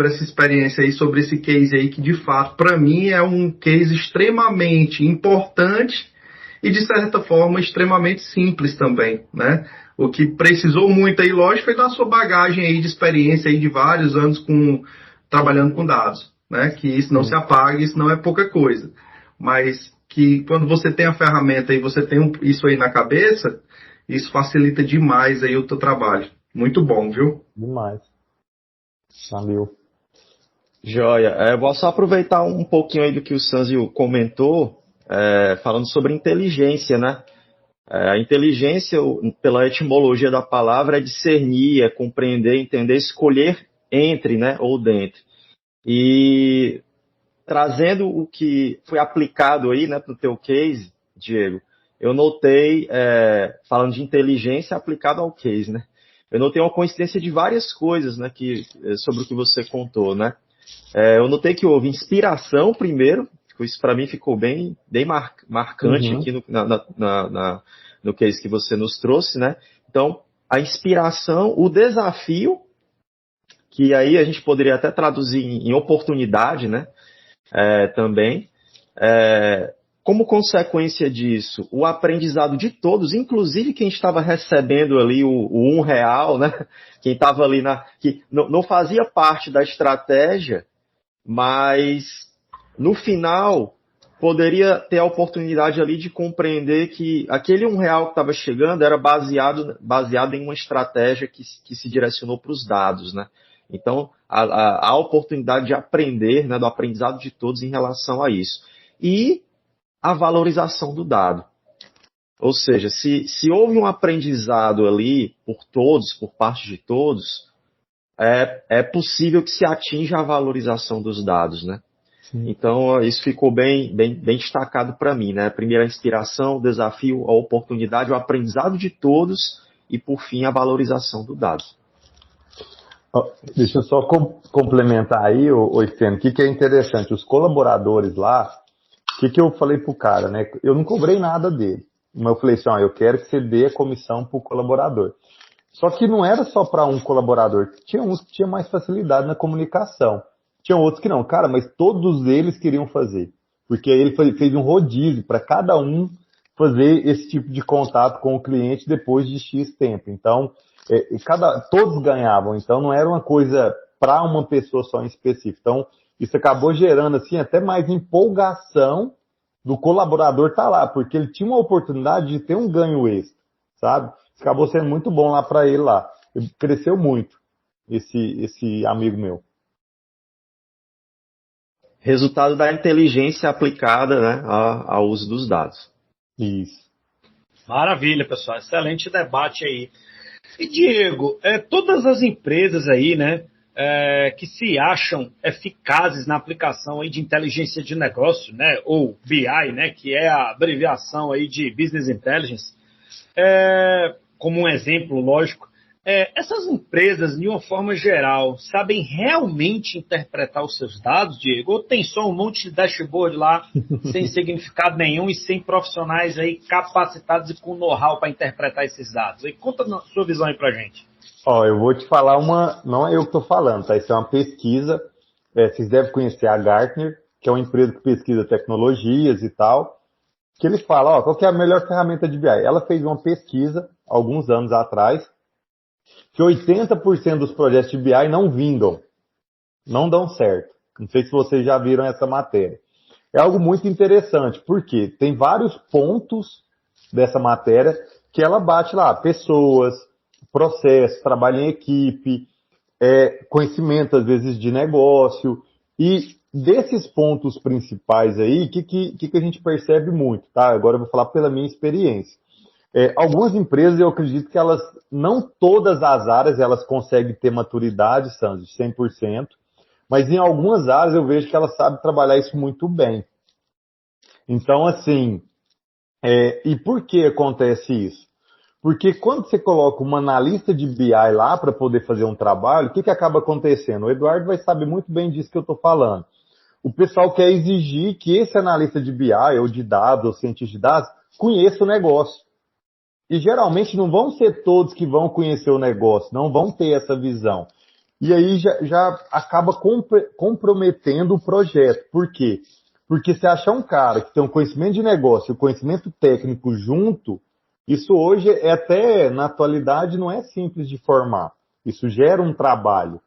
essa experiência aí, sobre esse case aí, que de fato, para mim, é um case extremamente importante e, de certa forma, extremamente simples também, né? O que precisou muito aí, lógico, foi da sua bagagem aí de experiência aí de vários anos trabalhando com dados, né? Que isso não se apaga, isso não é pouca coisa. Mas que quando você tem a ferramenta e você tem isso aí na cabeça, isso facilita demais aí o teu trabalho. Muito bom, viu? Demais. Valeu. Joia. Vou só aproveitar um pouquinho aí do que o Sanzio comentou, falando sobre inteligência, né? A inteligência, pela etimologia da palavra, é discernir, é compreender, entender, escolher entre, né, ou dentro. E trazendo o que foi aplicado aí, né, no teu case, Diego, eu notei, falando de inteligência aplicado ao case, né? Eu notei uma coincidência de várias coisas, né, sobre o que você contou, né? Eu notei que houve inspiração primeiro. Isso para mim ficou bem marcante aqui no case que você nos trouxe, né? Então, a inspiração, o desafio, que aí a gente poderia até traduzir em oportunidade, né? Também. Como consequência disso, o aprendizado de todos, inclusive quem estava recebendo ali o R$1, né? Quem estava ali que não fazia parte da estratégia, mas no final poderia ter a oportunidade ali de compreender que aquele R$1 que estava chegando era baseado em uma estratégia que se direcionou para os dados, né? Então, a oportunidade de aprender, né, do aprendizado de todos em relação a isso. E a valorização do dado. Ou seja, se houve um aprendizado ali por todos, por parte de todos, é possível que se atinja a valorização dos dados, né? Sim. Então, isso ficou bem destacado para mim, né? Primeiro, a inspiração, o desafio, a oportunidade, o aprendizado de todos e, por fim, a valorização do dado. Deixa eu só complementar aí, Estênio, o que é interessante. Os colaboradores lá, que eu falei pro cara, né? Eu não cobrei nada dele. Mas eu falei assim, ó, eu quero que você dê a comissão pro colaborador. Só que não era só para um colaborador. Tinha uns que tinham mais facilidade na comunicação. Tinha outros que não. Cara, mas todos eles queriam fazer. Porque aí ele fez um rodízio para cada um fazer esse tipo de contato com o cliente depois de X tempo. Então, todos ganhavam. Então, não era uma coisa para uma pessoa só em específico. Então, isso acabou gerando assim até mais empolgação do colaborador estar lá, porque ele tinha uma oportunidade de ter um ganho extra, sabe? Isso acabou sendo muito bom lá para ele lá. Ele cresceu muito, esse amigo meu. Resultado da inteligência aplicada, né, ao uso dos dados. Isso. Maravilha, pessoal. Excelente debate aí. E, Diego, todas as empresas aí, né, que se acham eficazes na aplicação aí de inteligência de negócio, né, ou BI, né, que é a abreviação aí de Business Intelligence, como um exemplo, lógico, essas empresas, de uma forma geral, sabem realmente interpretar os seus dados, Diego? Ou tem só um monte de dashboard lá, sem significado nenhum e sem profissionais aí capacitados e com know-how para interpretar esses dados? Aí, conta a sua visão aí pra gente. Ó, eu vou te falar não é eu que estou falando, tá? Isso é uma pesquisa, vocês devem conhecer a Gartner, que é uma empresa que pesquisa tecnologias e tal, que ele fala, ó, qual que é a melhor ferramenta de BI? Ela fez uma pesquisa, alguns anos atrás, que 80% dos projetos de BI não vingam, não dão certo. Não sei se vocês já viram essa matéria. É algo muito interessante, porque tem vários pontos dessa matéria que ela bate lá, pessoas, processo, trabalho em equipe, conhecimento, às vezes, de negócio. E desses pontos principais aí, o que a gente percebe muito, tá? Agora eu vou falar pela minha experiência. Algumas empresas, eu acredito que elas, não todas as áreas, elas conseguem ter maturidade, Sandro, de 100%, mas em algumas áreas eu vejo que elas sabem trabalhar isso muito bem. Então, assim, e por que acontece isso? Porque quando você coloca uma analista de BI lá para poder fazer um trabalho, o que acaba acontecendo? O Eduardo vai saber muito bem disso que eu estou falando. O pessoal quer exigir que esse analista de BI, ou de dados, ou cientista de dados, conheça o negócio. E geralmente não vão ser todos que vão conhecer o negócio, não vão ter essa visão. E aí já acaba comprometendo o projeto. Por quê? Porque se achar um cara que tem um conhecimento de negócio e um conhecimento técnico junto, isso hoje até, na atualidade, não é simples de formar. Isso gera um trabalho.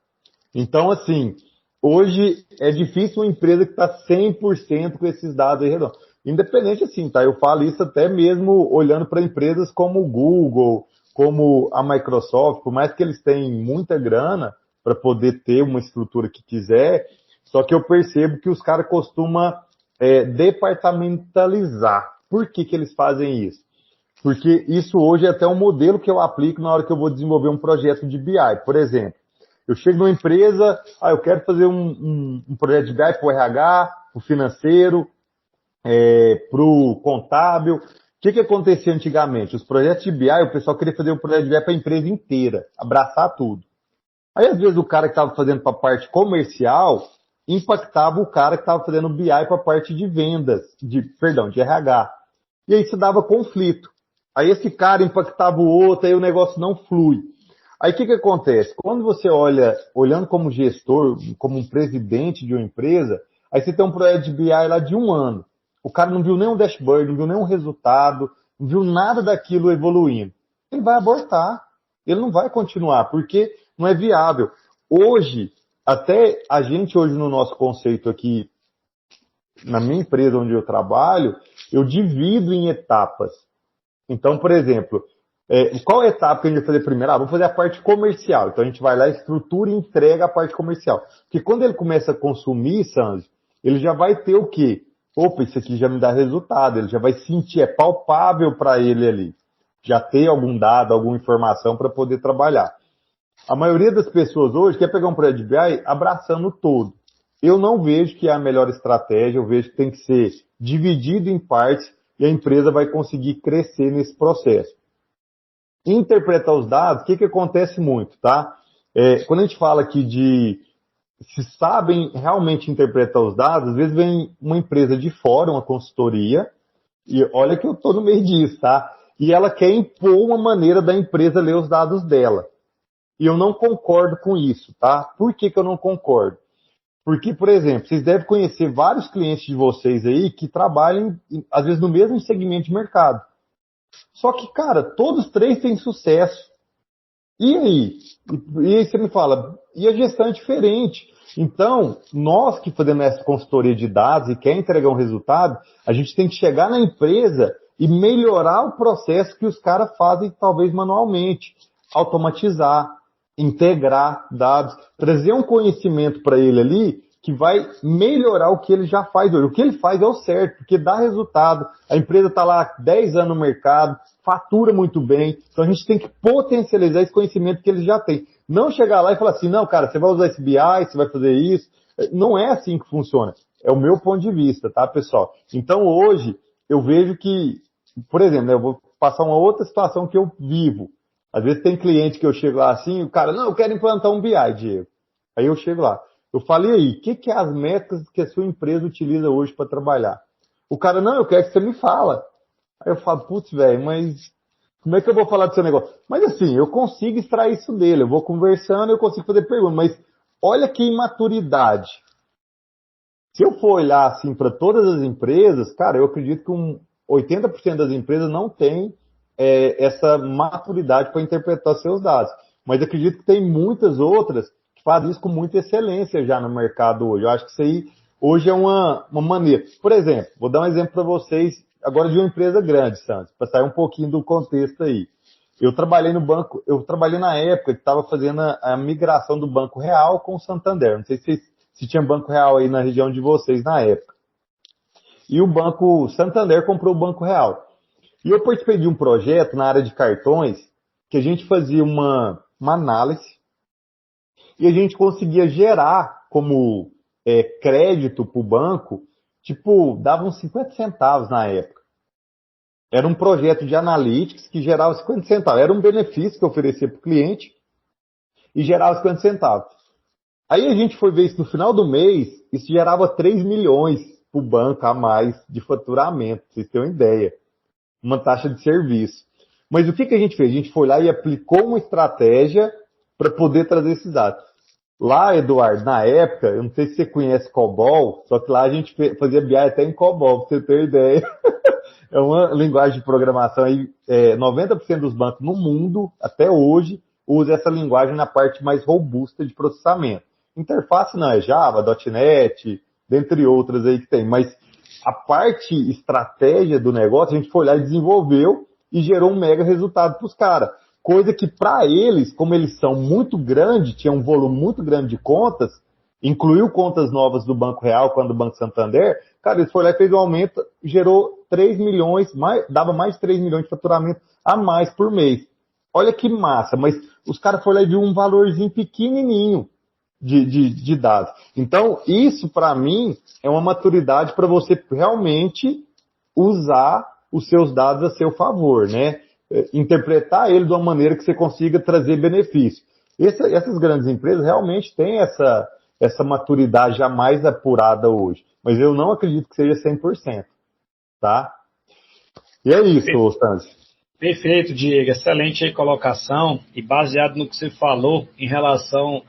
Então, assim, hoje é difícil uma empresa que está 100% com esses dados aí redondos. Independente assim, tá? Eu falo isso até mesmo olhando para empresas como o Google, como a Microsoft, por mais que eles tenham muita grana para poder ter uma estrutura que quiser, só que eu percebo que os caras costumam departamentalizar. Por que eles fazem isso? Porque isso hoje é até um modelo que eu aplico na hora que eu vou desenvolver um projeto de BI. Por exemplo, eu chego numa empresa, eu quero fazer um projeto de BI para o RH, para o financeiro, para o contábil. O que acontecia antigamente? Os projetos de BI, o pessoal queria fazer um projeto de BI para a empresa inteira, abraçar tudo. Aí, às vezes, o cara que estava fazendo para a parte comercial impactava o cara que estava fazendo BI para a parte de vendas, de RH. E aí isso dava conflito. Aí esse cara impactava o outro, aí o negócio não flui. Aí o que acontece? Quando você olhando como gestor, como um presidente de uma empresa, aí você tem um projeto de BI lá de 1 ano. O cara não viu nenhum dashboard, não viu nenhum resultado, não viu nada daquilo evoluindo. Ele vai abortar. Ele não vai continuar, porque não é viável. Hoje, até a gente hoje no nosso conceito aqui, na minha empresa onde eu trabalho, eu divido em etapas. Então, por exemplo, qual etapa que a gente vai fazer primeiro? Vamos fazer a parte comercial. Então a gente vai lá, estrutura e entrega a parte comercial. Porque quando ele começa a consumir, Sanji, ele já vai ter o quê? Opa, isso aqui já me dá resultado. Ele já vai sentir, é palpável para ele ali. Já ter algum dado, alguma informação para poder trabalhar. A maioria das pessoas hoje quer pegar um projeto de BI abraçando todo. Eu não vejo que é a melhor estratégia, eu vejo que tem que ser dividido em partes e a empresa vai conseguir crescer nesse processo. Interpretar os dados, o que acontece muito, tá? Quando a gente fala aqui de se sabem realmente interpretar os dados, às vezes vem uma empresa de fora, uma consultoria, e olha que eu estou no meio disso, tá? E ela quer impor uma maneira da empresa ler os dados dela. E eu não concordo com isso, tá? Por que eu não concordo? Porque, por exemplo, vocês devem conhecer vários clientes de vocês aí que trabalham, às vezes, no mesmo segmento de mercado. Só que, cara, todos os três têm sucesso. E aí? E aí você me fala, e a gestão é diferente. Então, nós que fazemos essa consultoria de dados e quer entregar um resultado, a gente tem que chegar na empresa e melhorar o processo que os caras fazem, talvez manualmente. Automatizar, integrar dados, trazer um conhecimento para ele ali que vai melhorar o que ele já faz hoje. O que ele faz é o certo, porque dá resultado. A empresa está lá há 10 anos no mercado, fatura muito bem. Então a gente tem que potencializar esse conhecimento que ele já tem. Não chegar lá e falar assim, não, cara, você vai usar esse BI, você vai fazer isso. Não é assim que funciona. É o meu ponto de vista, tá, pessoal? Então hoje eu vejo que, por exemplo, né, eu vou passar uma outra situação que eu vivo. Às vezes tem cliente que eu chego lá assim, o cara, não, eu quero implantar um BI, Diego. Aí eu chego lá. Eu falei aí, o que é as métricas que a sua empresa utiliza hoje para trabalhar? O cara, não, eu quero que você me fala. Aí eu falo, putz, velho, mas como é que eu vou falar do seu negócio? Mas assim, eu consigo extrair isso dele, eu vou conversando, eu consigo fazer perguntas, mas olha que imaturidade. Se eu for olhar assim para todas as empresas, cara, eu acredito que 80% das empresas não tem essa maturidade para interpretar seus dados. Mas acredito que tem muitas outras que fazem isso com muita excelência já no mercado hoje. Eu acho que isso aí hoje é uma maneira. Por exemplo, vou dar um exemplo para vocês agora de uma empresa grande, Santos, para sair um pouquinho do contexto aí. Eu trabalhei no banco, eu trabalhei na época que estava fazendo a migração do Banco Real com o Santander. Não sei se tinha Banco Real aí na região de vocês na época. E o Banco Santander comprou o Banco Real. E eu participei de um projeto na área de cartões que a gente fazia uma análise e a gente conseguia gerar como crédito para o banco, tipo, dava uns 50 centavos na época. Era um projeto de analytics que gerava 50 centavos. Era um benefício que eu oferecia para o cliente e gerava 50 centavos. Aí a gente foi ver isso no final do mês, isso gerava 3 milhões para o banco a mais de faturamento, pra vocês terem uma ideia. Uma taxa de serviço. Mas o que a gente fez? A gente foi lá e aplicou uma estratégia para poder trazer esses dados. Lá, Eduardo, na época, eu não sei se você conhece COBOL, só que lá a gente fazia BI até em COBOL, para você ter uma ideia. É uma linguagem de programação aí, 90% dos bancos no mundo, até hoje, usa essa linguagem na parte mais robusta de processamento. Interface não, é Java, .NET, dentre outras aí que tem, mas a parte estratégia do negócio, a gente foi lá e desenvolveu e gerou um mega resultado para os caras. Coisa que para eles, como eles são muito grandes, tinham um volume muito grande de contas, incluiu contas novas do Banco Real, quando do Banco Santander, cara, eles foram lá e fez um aumento, gerou 3 milhões, dava mais de 3 milhões de faturamento a mais por mês. Olha que massa, mas os caras foram lá e viram um valorzinho pequenininho de dados. Então, isso para mim é uma maturidade para você realmente usar os seus dados a seu favor, né? Interpretar ele de uma maneira que você consiga trazer benefício. Essas grandes empresas realmente têm essa maturidade já mais apurada hoje. Mas eu não acredito que seja 100%. Tá? E é isso, Stanzi. Perfeito, Diego. Excelente colocação. E baseado no que você falou em relação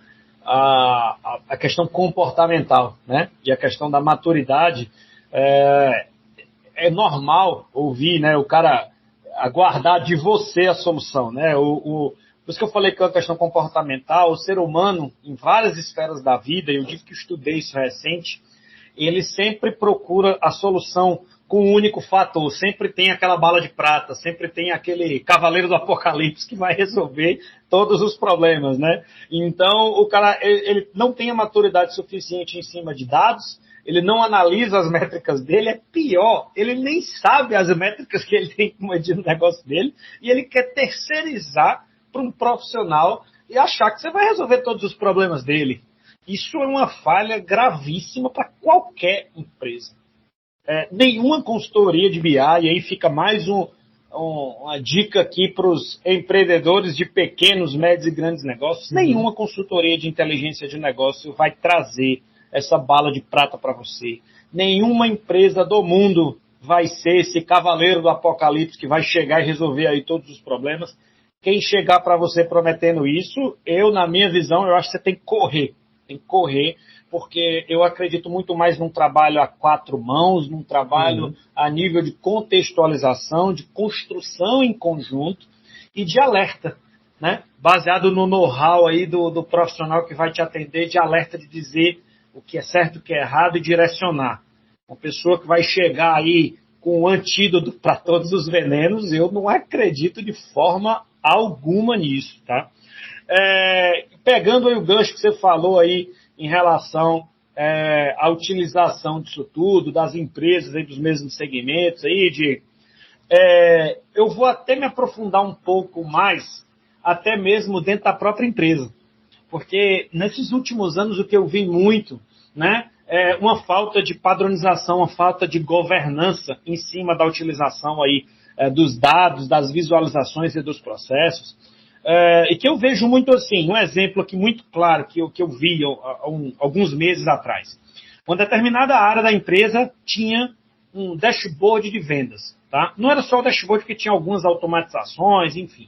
à questão comportamental, né? E a questão da maturidade, é normal ouvir, né, o cara aguardar de você a solução, né? Por isso que eu falei que é uma questão comportamental, o ser humano, em várias esferas da vida, eu digo que estudei isso recente, ele sempre procura a solução com um único fator, sempre tem aquela bala de prata, sempre tem aquele cavaleiro do apocalipse que vai resolver todos os problemas, né? Então, o cara, ele não tem a maturidade suficiente em cima de dados, ele não analisa as métricas dele, é pior, ele nem sabe as métricas que ele tem que medir no negócio dele, e ele quer terceirizar para um profissional e achar que você vai resolver todos os problemas dele. Isso é uma falha gravíssima para qualquer empresa. Nenhuma consultoria de BI, e aí fica mais uma dica aqui para os empreendedores de pequenos, médios e grandes negócios. Nenhuma consultoria de inteligência de negócio vai trazer essa bala de prata para você. Nenhuma empresa do mundo vai ser esse cavaleiro do apocalipse que vai chegar e resolver aí todos os problemas. Quem chegar para você prometendo isso, na minha visão, eu acho que você tem que correr. Tem que correr, porque eu acredito muito mais num trabalho a quatro mãos, num trabalho a nível de contextualização, de construção em conjunto e de alerta, né? Baseado no know-how aí do profissional que vai te atender, de alerta de dizer o que é certo, o que é errado e direcionar. Uma pessoa que vai chegar aí com o antídoto para todos os venenos, eu não acredito de forma alguma nisso, tá? Pegando aí o gancho que você falou aí em relação à utilização disso tudo, das empresas aí dos mesmos segmentos aí, eu vou até me aprofundar um pouco mais, até mesmo dentro da própria empresa. Porque nesses últimos anos o que eu vi muito, né, é uma falta de padronização, uma falta de governança em cima da utilização aí dos dados, das visualizações e dos processos. E que eu vejo muito assim, um exemplo aqui muito claro que eu vi alguns meses atrás. Uma determinada área da empresa tinha um dashboard de vendas. Tá? Não era só o dashboard, porque tinha algumas automatizações, enfim.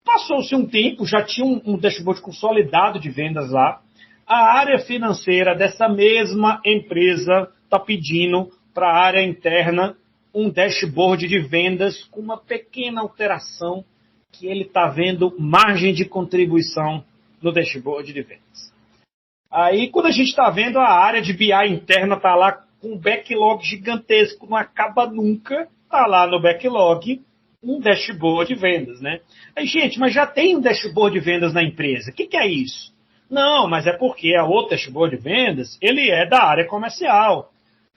Passou-se um tempo, já tinha um dashboard consolidado de vendas lá. A área financeira dessa mesma empresa está pedindo para a área interna um dashboard de vendas com uma pequena alteração que ele está vendo margem de contribuição no dashboard de vendas. Aí, quando a gente está vendo a área de BI interna está lá com um backlog gigantesco, não acaba nunca, está lá no backlog um dashboard de vendas, né? Aí, gente, mas já tem um dashboard de vendas na empresa. O que é isso? Não, mas é porque a outra dashboard de vendas, ele é da área comercial.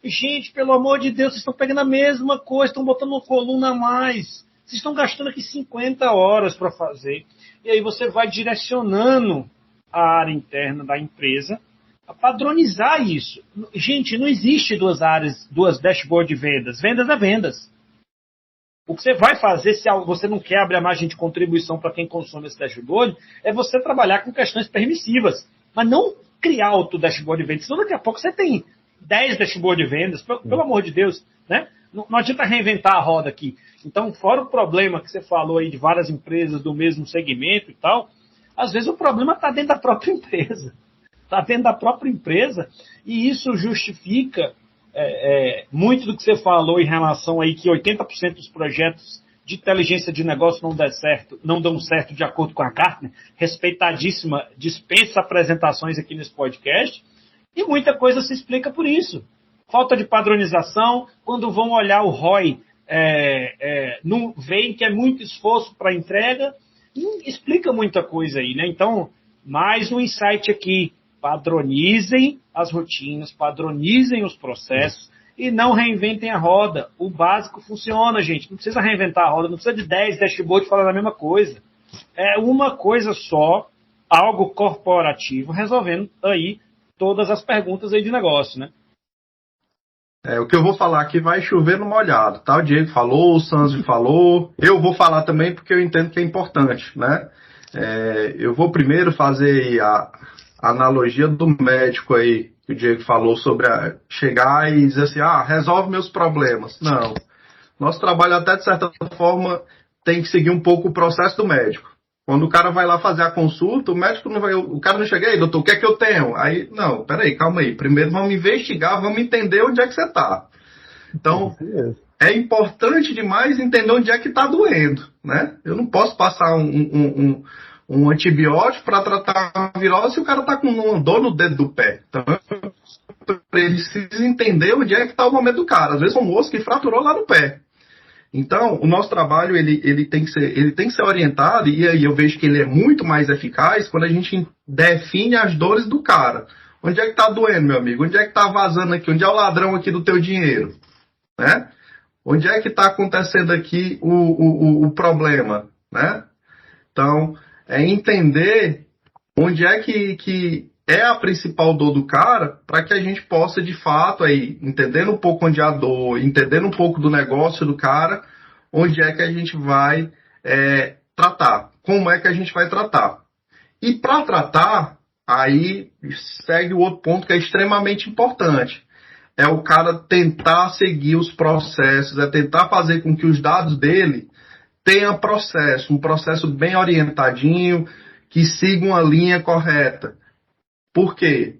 Gente, pelo amor de Deus, vocês estão pegando a mesma coisa, estão botando uma coluna a mais. Vocês estão gastando aqui 50 horas para fazer. E aí você vai direcionando a área interna da empresa a padronizar isso. Gente, não existe duas dashboard de vendas. Vendas é vendas. O que você vai fazer, se você não quer abrir a margem de contribuição para quem consome esse dashboard, é você trabalhar com questões permissivas. Mas não criar outro dashboard de vendas. Senão daqui a pouco você tem 10 dashboard de vendas, pelo amor de Deus, né? Não adianta reinventar a roda aqui. Então, fora o problema que você falou aí de várias empresas do mesmo segmento e tal, às vezes o problema está dentro da própria empresa. Está dentro da própria empresa e isso justifica muito do que você falou em relação aí que 80% dos projetos de inteligência de negócio não dão certo de acordo com a Gartner, respeitadíssima, dispensa apresentações aqui nesse podcast, e muita coisa se explica por isso. Falta de padronização, quando vão olhar o ROI, não veem que é muito esforço para entrega, e explica muita coisa aí, né? Então, mais um insight aqui, padronizem as rotinas, padronizem os processos e não reinventem a roda. O básico funciona, gente. Não precisa reinventar a roda, não precisa de 10 dashboards falando a mesma coisa. É uma coisa só, algo corporativo, resolvendo aí todas as perguntas aí de negócio, né? O que eu vou falar aqui vai chover no molhado, tá? O Diego falou, o Sanzio falou, eu vou falar também porque eu entendo que é importante, né? Eu vou primeiro fazer a analogia do médico aí, que o Diego falou sobre chegar e dizer assim, resolve meus problemas. Não. Nosso trabalho até de certa forma tem que seguir um pouco o processo do médico. Quando o cara vai lá fazer a consulta, o cara não chega aí, doutor, o que é que eu tenho? Aí, não, peraí, calma aí. Primeiro vamos investigar, vamos entender onde é que você está. Então, é importante demais entender onde é que está doendo, né? Eu não posso passar um antibiótico para tratar uma virose se o cara está com uma dor no dedo do pé. Então, ele precisa entender onde é que está o momento do cara. Às vezes, um osso que fraturou lá no pé. Então, o nosso trabalho ele tem que ser orientado, e aí eu vejo que ele é muito mais eficaz quando a gente define as dores do cara. Onde é que está doendo, meu amigo? Onde é que está vazando aqui? Onde é o ladrão aqui do teu dinheiro? Né? Onde é que está acontecendo aqui o problema? Né? Então, é entender onde é que é a principal dor do cara, para que a gente possa, de fato, aí, entendendo um pouco onde é a dor, entendendo um pouco do negócio do cara, onde é que a gente vai tratar, como é que a gente vai tratar. E para tratar, aí segue o outro ponto que é extremamente importante. É o cara tentar seguir os processos, é tentar fazer com que os dados dele tenham processo, um processo bem orientadinho, que siga uma linha correta. Por quê?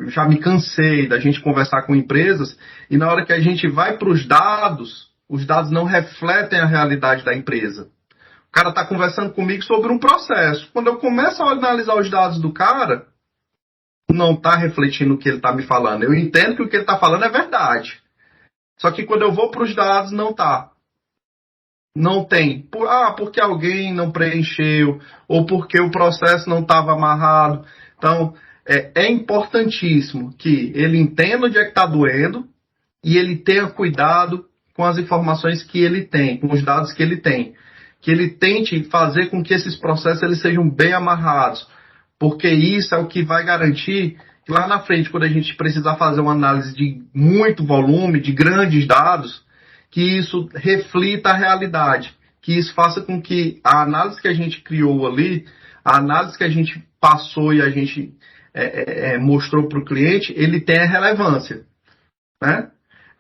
Já me cansei da gente conversar com empresas e na hora que a gente vai para os dados não refletem a realidade da empresa. O cara está conversando comigo sobre um processo. Quando eu começo a analisar os dados do cara, não está refletindo o que ele está me falando. Eu entendo que o que ele está falando é verdade. Só que quando eu vou para os dados, não está. Não tem. Porque alguém não preencheu, ou porque o processo não estava amarrado. Então, é importantíssimo que ele entenda onde é que está doendo e ele tenha cuidado com as informações que ele tem, com os dados que ele tem. Que ele tente fazer com que esses processos eles sejam bem amarrados. Porque isso é o que vai garantir que lá na frente, quando a gente precisar fazer uma análise de muito volume, de grandes dados, que isso reflita a realidade. Que isso faça com que a análise que a gente criou ali, a análise que a gente passou e a gente mostrou para o cliente, ele tenha relevância. Né?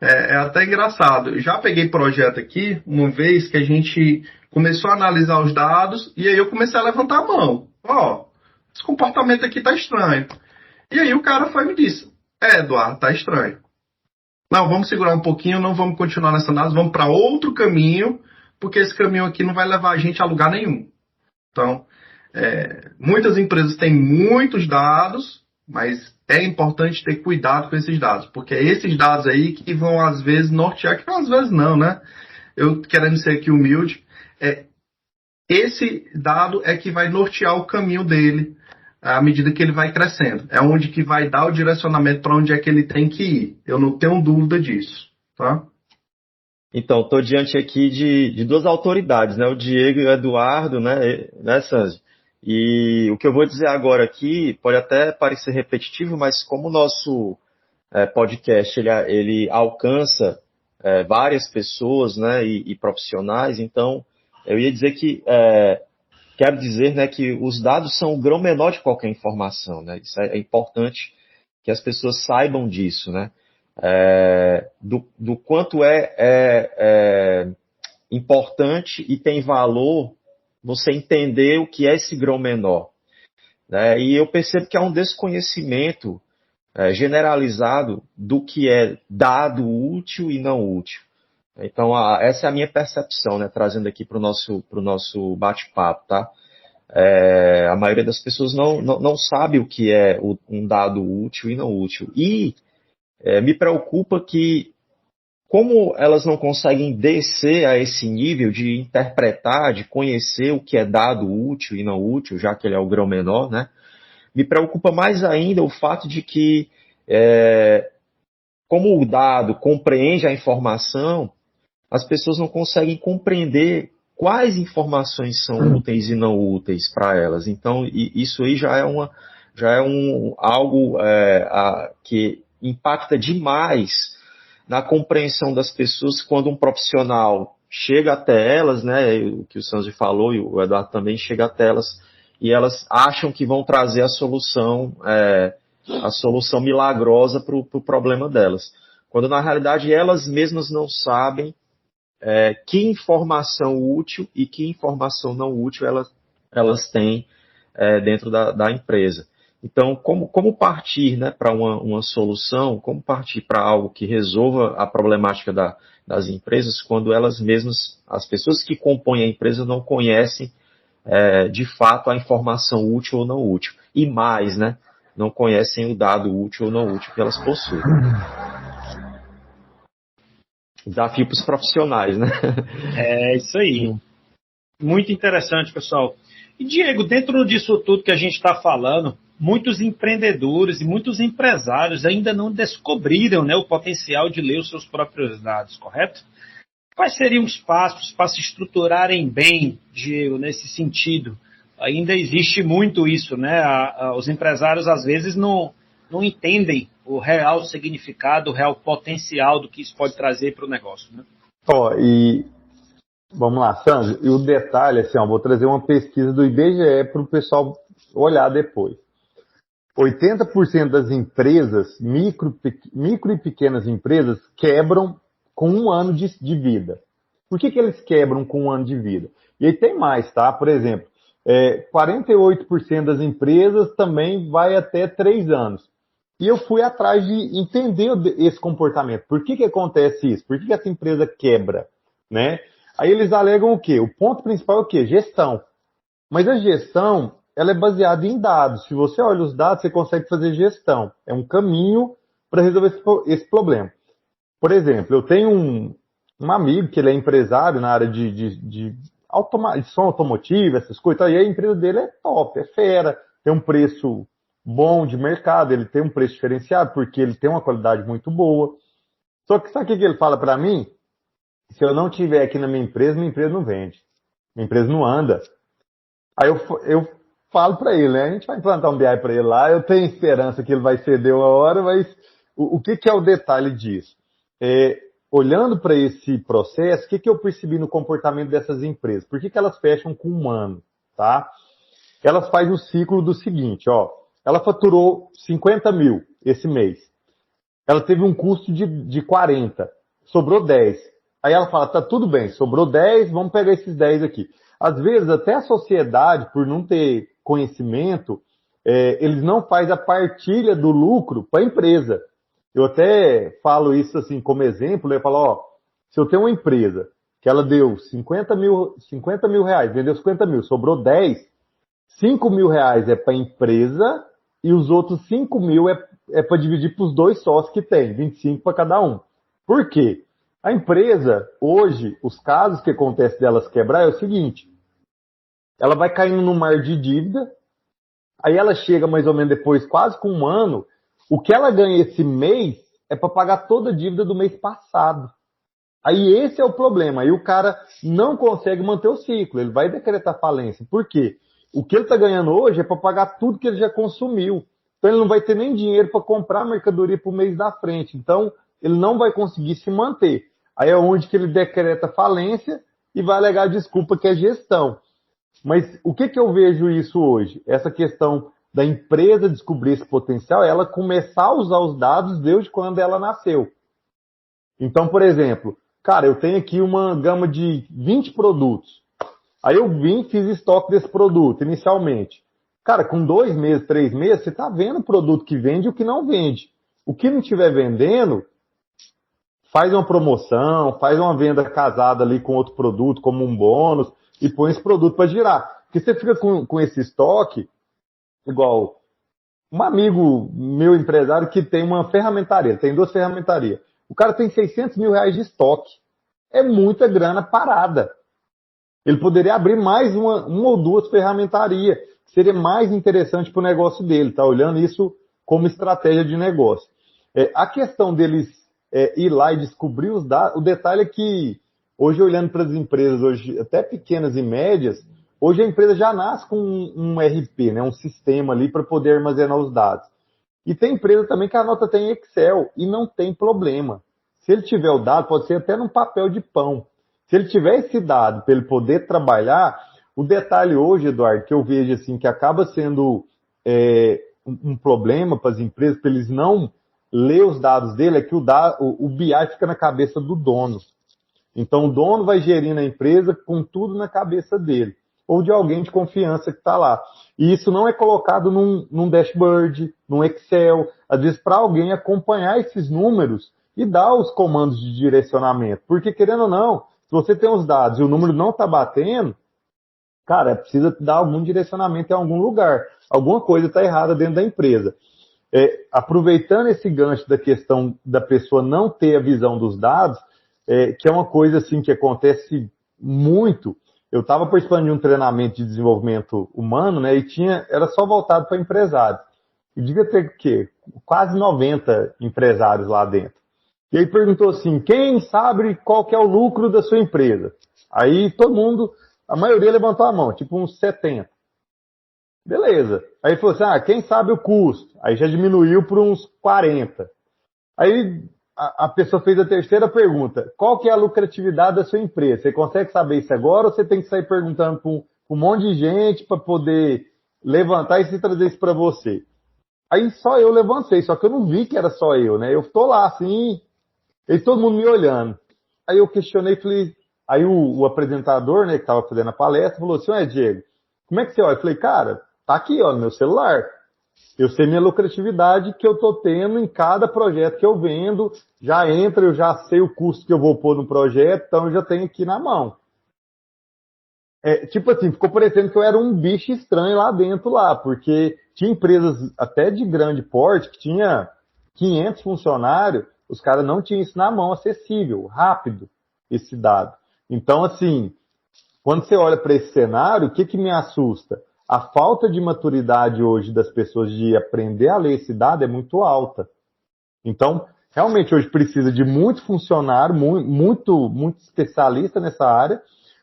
É até engraçado. Eu já peguei projeto aqui, uma vez que a gente começou a analisar os dados, e aí eu comecei a levantar a mão. Esse comportamento aqui tá estranho. E aí o cara foi e me disse, Eduardo, tá estranho. Não, vamos segurar um pouquinho, não vamos continuar nessa análise, vamos para outro caminho, porque esse caminho aqui não vai levar a gente a lugar nenhum. Então, muitas empresas têm muitos dados, mas é importante ter cuidado com esses dados, porque é esses dados aí que vão, às vezes, nortear, que às vezes não, né? Eu, querendo ser aqui humilde, esse dado é que vai nortear o caminho dele à medida que ele vai crescendo. É onde que vai dar o direcionamento para onde é que ele tem que ir. Eu não tenho dúvida disso, tá? Então, estou diante aqui de duas autoridades, né? O Diego e o Eduardo, né, Sanji? E o que eu vou dizer agora aqui pode até parecer repetitivo, mas como o nosso podcast ele alcança várias pessoas, né, e profissionais, então eu ia dizer que quero dizer, né, que os dados são o grão menor de qualquer informação, né? Isso é importante que as pessoas saibam disso, né? Do quanto é importante e tem valor você entender o que é esse grão menor, né? E eu percebo que há um desconhecimento generalizado do que é dado útil e não útil. Então, essa é a minha percepção, né, trazendo aqui para o nosso bate-papo, tá? A maioria das pessoas não sabe o que é um dado útil e não útil. E me preocupa que, como elas não conseguem descer a esse nível de interpretar, de conhecer o que é dado útil e não útil, já que ele é o grão menor, né? Me preocupa mais ainda o fato de que, como o dado compreende a informação, as pessoas não conseguem compreender quais informações são úteis e não úteis para elas. Então, isso aí já é algo que impacta demais na compreensão das pessoas quando um profissional chega até elas, né, o que o Sanji falou e o Eduardo também chega até elas, e elas acham que vão trazer a solução milagrosa para o problema delas. Quando na realidade elas mesmas não sabem que informação útil e que informação não útil elas têm dentro da empresa. Então, como partir, né, para uma solução, como partir para algo que resolva a problemática das empresas quando elas mesmas, as pessoas que compõem a empresa não conhecem de fato a informação útil ou não útil. E mais, né, não conhecem o dado útil ou não útil que elas possuem. Desafio para os profissionais, né? É isso aí. Muito interessante, pessoal. E, Diego, dentro disso tudo que a gente está falando, muitos empreendedores e muitos empresários ainda não descobriram, né, o potencial de ler os seus próprios dados, correto? Quais seriam os passos para se estruturarem bem, Diego, nesse sentido, ainda existe muito isso, né? Os empresários, às vezes, não entendem o real significado, o real potencial do que isso pode trazer para o negócio, né? E vamos lá, Sandro, e o detalhe, assim, vou trazer uma pesquisa do IBGE para o pessoal olhar depois. 80% das empresas, micro e pequenas empresas, quebram com 1 ano de vida. Por que eles quebram com 1 ano de vida? E aí tem mais, tá? Por exemplo, 48% das empresas também vai até 3 anos. E eu fui atrás de entender esse comportamento. Por que acontece isso? Por que essa empresa quebra? Né? Aí eles alegam o quê? O ponto principal é o quê? Gestão. Mas a gestão, ela é baseada em dados. Se você olha os dados, você consegue fazer gestão. É um caminho para resolver esse problema. Por exemplo, eu tenho um amigo que ele é empresário na área de som automotivo, essas coisas. E a empresa dele é top, é fera, tem um preço bom de mercado, ele tem um preço diferenciado porque ele tem uma qualidade muito boa. Só que sabe o que ele fala para mim? Se eu não tiver aqui na minha empresa não vende. Minha empresa não anda. Aí eu falo para ele, né? A gente vai implantar um BI para ele lá, eu tenho esperança que ele vai ceder uma hora, mas o que é o detalhe disso? Olhando para esse processo, o que eu percebi no comportamento dessas empresas? Por que elas fecham com 1 ano? Tá? Elas fazem o ciclo do seguinte, ela faturou 50 mil esse mês. Ela teve um custo de 40, sobrou 10. Aí ela fala, tá tudo bem, sobrou 10, vamos pegar esses 10 aqui. Às vezes, até a sociedade, por não ter conhecimento, eles não fazem a partilha do lucro para a empresa. Eu até falo isso assim como exemplo, eu falo, se eu tenho uma empresa que ela deu 50 mil reais, vendeu 50 mil, sobrou 10, 5 mil reais é para a empresa e os outros 5 mil é para dividir para os 2 sócios que tem, 25 para cada um. Por quê? A empresa, hoje, os casos que acontecem delas quebrar é o seguinte, ela vai caindo no mar de dívida, aí ela chega mais ou menos depois, quase com 1 ano, o que ela ganha esse mês é para pagar toda a dívida do mês passado. Aí esse é o problema, aí o cara não consegue manter o ciclo, ele vai decretar falência. Por quê? O que ele está ganhando hoje é para pagar tudo que ele já consumiu. Então ele não vai ter nem dinheiro para comprar mercadoria para o mês da frente. Então ele não vai conseguir se manter. Aí é onde que ele decreta falência e vai alegar a desculpa que é gestão. Mas o que eu vejo isso hoje? Essa questão da empresa descobrir esse potencial, ela começar a usar os dados desde quando ela nasceu. Então, por exemplo, cara, eu tenho aqui uma gama de 20 produtos. Aí eu fiz estoque desse produto inicialmente. Cara, com 2 meses, 3 meses, você está vendo o produto que vende e o que não vende. O que não estiver vendendo, faz uma promoção, faz uma venda casada ali com outro produto, como um bônus, e põe esse produto para girar. Porque você fica com esse estoque, igual um amigo meu empresário que tem uma ferramentaria, tem 2 ferramentarias. O cara tem 600 mil reais de estoque. É muita grana parada. Ele poderia abrir mais uma ou 2 ferramentarias, que seria mais interessante para o negócio dele, tá olhando isso como estratégia de negócio. A questão deles ir lá e descobrir os dados, o detalhe é que, hoje olhando para as empresas, hoje até pequenas e médias, hoje a empresa já nasce com um RP, né, um sistema ali para poder armazenar os dados. E tem empresa também que a nota tem Excel e não tem problema. Se ele tiver o dado, pode ser até num papel de pão. Se ele tiver esse dado para ele poder trabalhar, o detalhe hoje, Eduardo, que eu vejo assim, que acaba sendo um problema para as empresas, para eles não ler os dados dele, é que o BI fica na cabeça do dono. Então o dono vai gerindo a empresa com tudo na cabeça dele, ou de alguém de confiança que está lá. E isso não é colocado num dashboard, num Excel, às vezes para alguém acompanhar esses números e dar os comandos de direcionamento. Porque, querendo ou não, se você tem os dados e o número não está batendo, cara, precisa dar algum direcionamento em algum lugar. Alguma coisa está errada dentro da empresa. Aproveitando esse gancho da questão da pessoa não ter a visão dos dados, que é uma coisa assim que acontece muito. Eu estava participando de um treinamento de desenvolvimento humano, né, e era só voltado para empresários. E devia ter o quê? Quase 90 empresários lá dentro. E aí perguntou assim, quem sabe qual que é o lucro da sua empresa? Aí todo mundo, a maioria levantou a mão, tipo uns 70. Beleza. Aí ele falou assim, quem sabe o custo? Aí já diminuiu para uns 40. Aí a pessoa fez a terceira pergunta, qual que é a lucratividade da sua empresa? Você consegue saber isso agora ou você tem que sair perguntando para um monte de gente para poder levantar e se trazer isso para você? Aí só eu levantei, só que eu não vi que era só eu, né? Eu tô lá assim, e todo mundo me olhando. Aí eu questionei, falei, aí o apresentador, né, que estava fazendo a palestra, falou assim, Diego, como é que você olha? Eu falei, cara, tá aqui, ó, no meu celular. Eu sei minha lucratividade que eu tô tendo em cada projeto que eu vendo, já entra, eu já sei o custo que eu vou pôr no projeto, então eu já tenho aqui na mão. Tipo assim, ficou parecendo que eu era um bicho estranho lá dentro lá, porque tinha empresas até de grande porte que tinha 500 funcionários, os caras não tinham isso na mão, acessível, rápido, esse dado. Então, assim, quando você olha para esse cenário, o que me assusta? A falta de maturidade hoje das pessoas de aprender a ler esse dado é muito alta. Então, realmente hoje precisa de muito funcionário, muito especialista nessa área,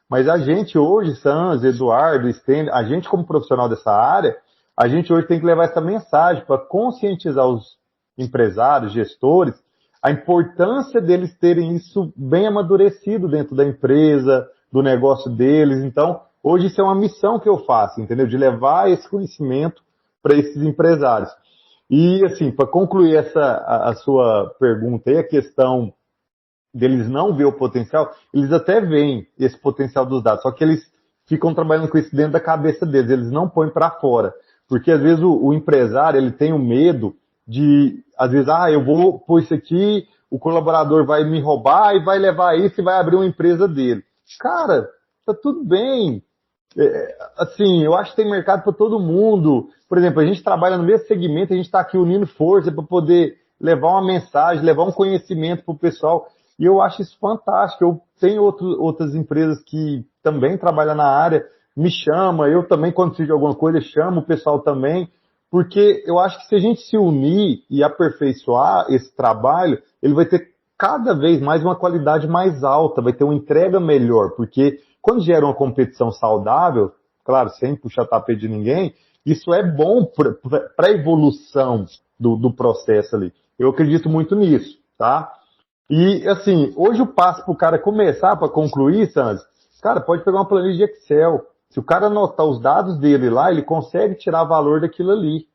mas a gente hoje, Sans, Eduardo, Sten, a gente como profissional dessa área, a gente hoje tem que levar essa mensagem para conscientizar os empresários, gestores, a importância deles terem isso bem amadurecido dentro da empresa, do negócio deles. Então, hoje isso é uma missão que eu faço, entendeu? De levar esse conhecimento para esses empresários. E, assim, para concluir a sua pergunta aí, a questão deles não ver o potencial, eles até veem esse potencial dos dados, só que eles ficam trabalhando com isso dentro da cabeça deles, eles não põem para fora. Porque, às vezes, o empresário, ele tem o medo de, às vezes, eu vou pôr isso aqui, o colaborador vai me roubar e vai levar isso e vai abrir uma empresa dele. Cara, tá tudo bem. Assim, eu acho que tem mercado para todo mundo. Por exemplo, a gente trabalha no mesmo segmento, a gente está aqui unindo força para poder levar uma mensagem, levar um conhecimento para o pessoal. E eu acho isso fantástico. Eu tenho outras empresas que também trabalham na área, me chama, eu também, quando preciso de alguma coisa, chamo o pessoal também, porque eu acho que se a gente se unir e aperfeiçoar esse trabalho, ele vai ter cada vez mais uma qualidade mais alta, vai ter uma entrega melhor, porque quando gera uma competição saudável, claro, sem puxar tapete de ninguém, isso é bom para a evolução do processo ali. Eu acredito muito nisso, tá? E, assim, hoje o passo para o cara começar, para concluir, Sans, cara, pode pegar uma planilha de Excel. Se o cara anotar os dados dele lá, ele consegue tirar valor daquilo ali.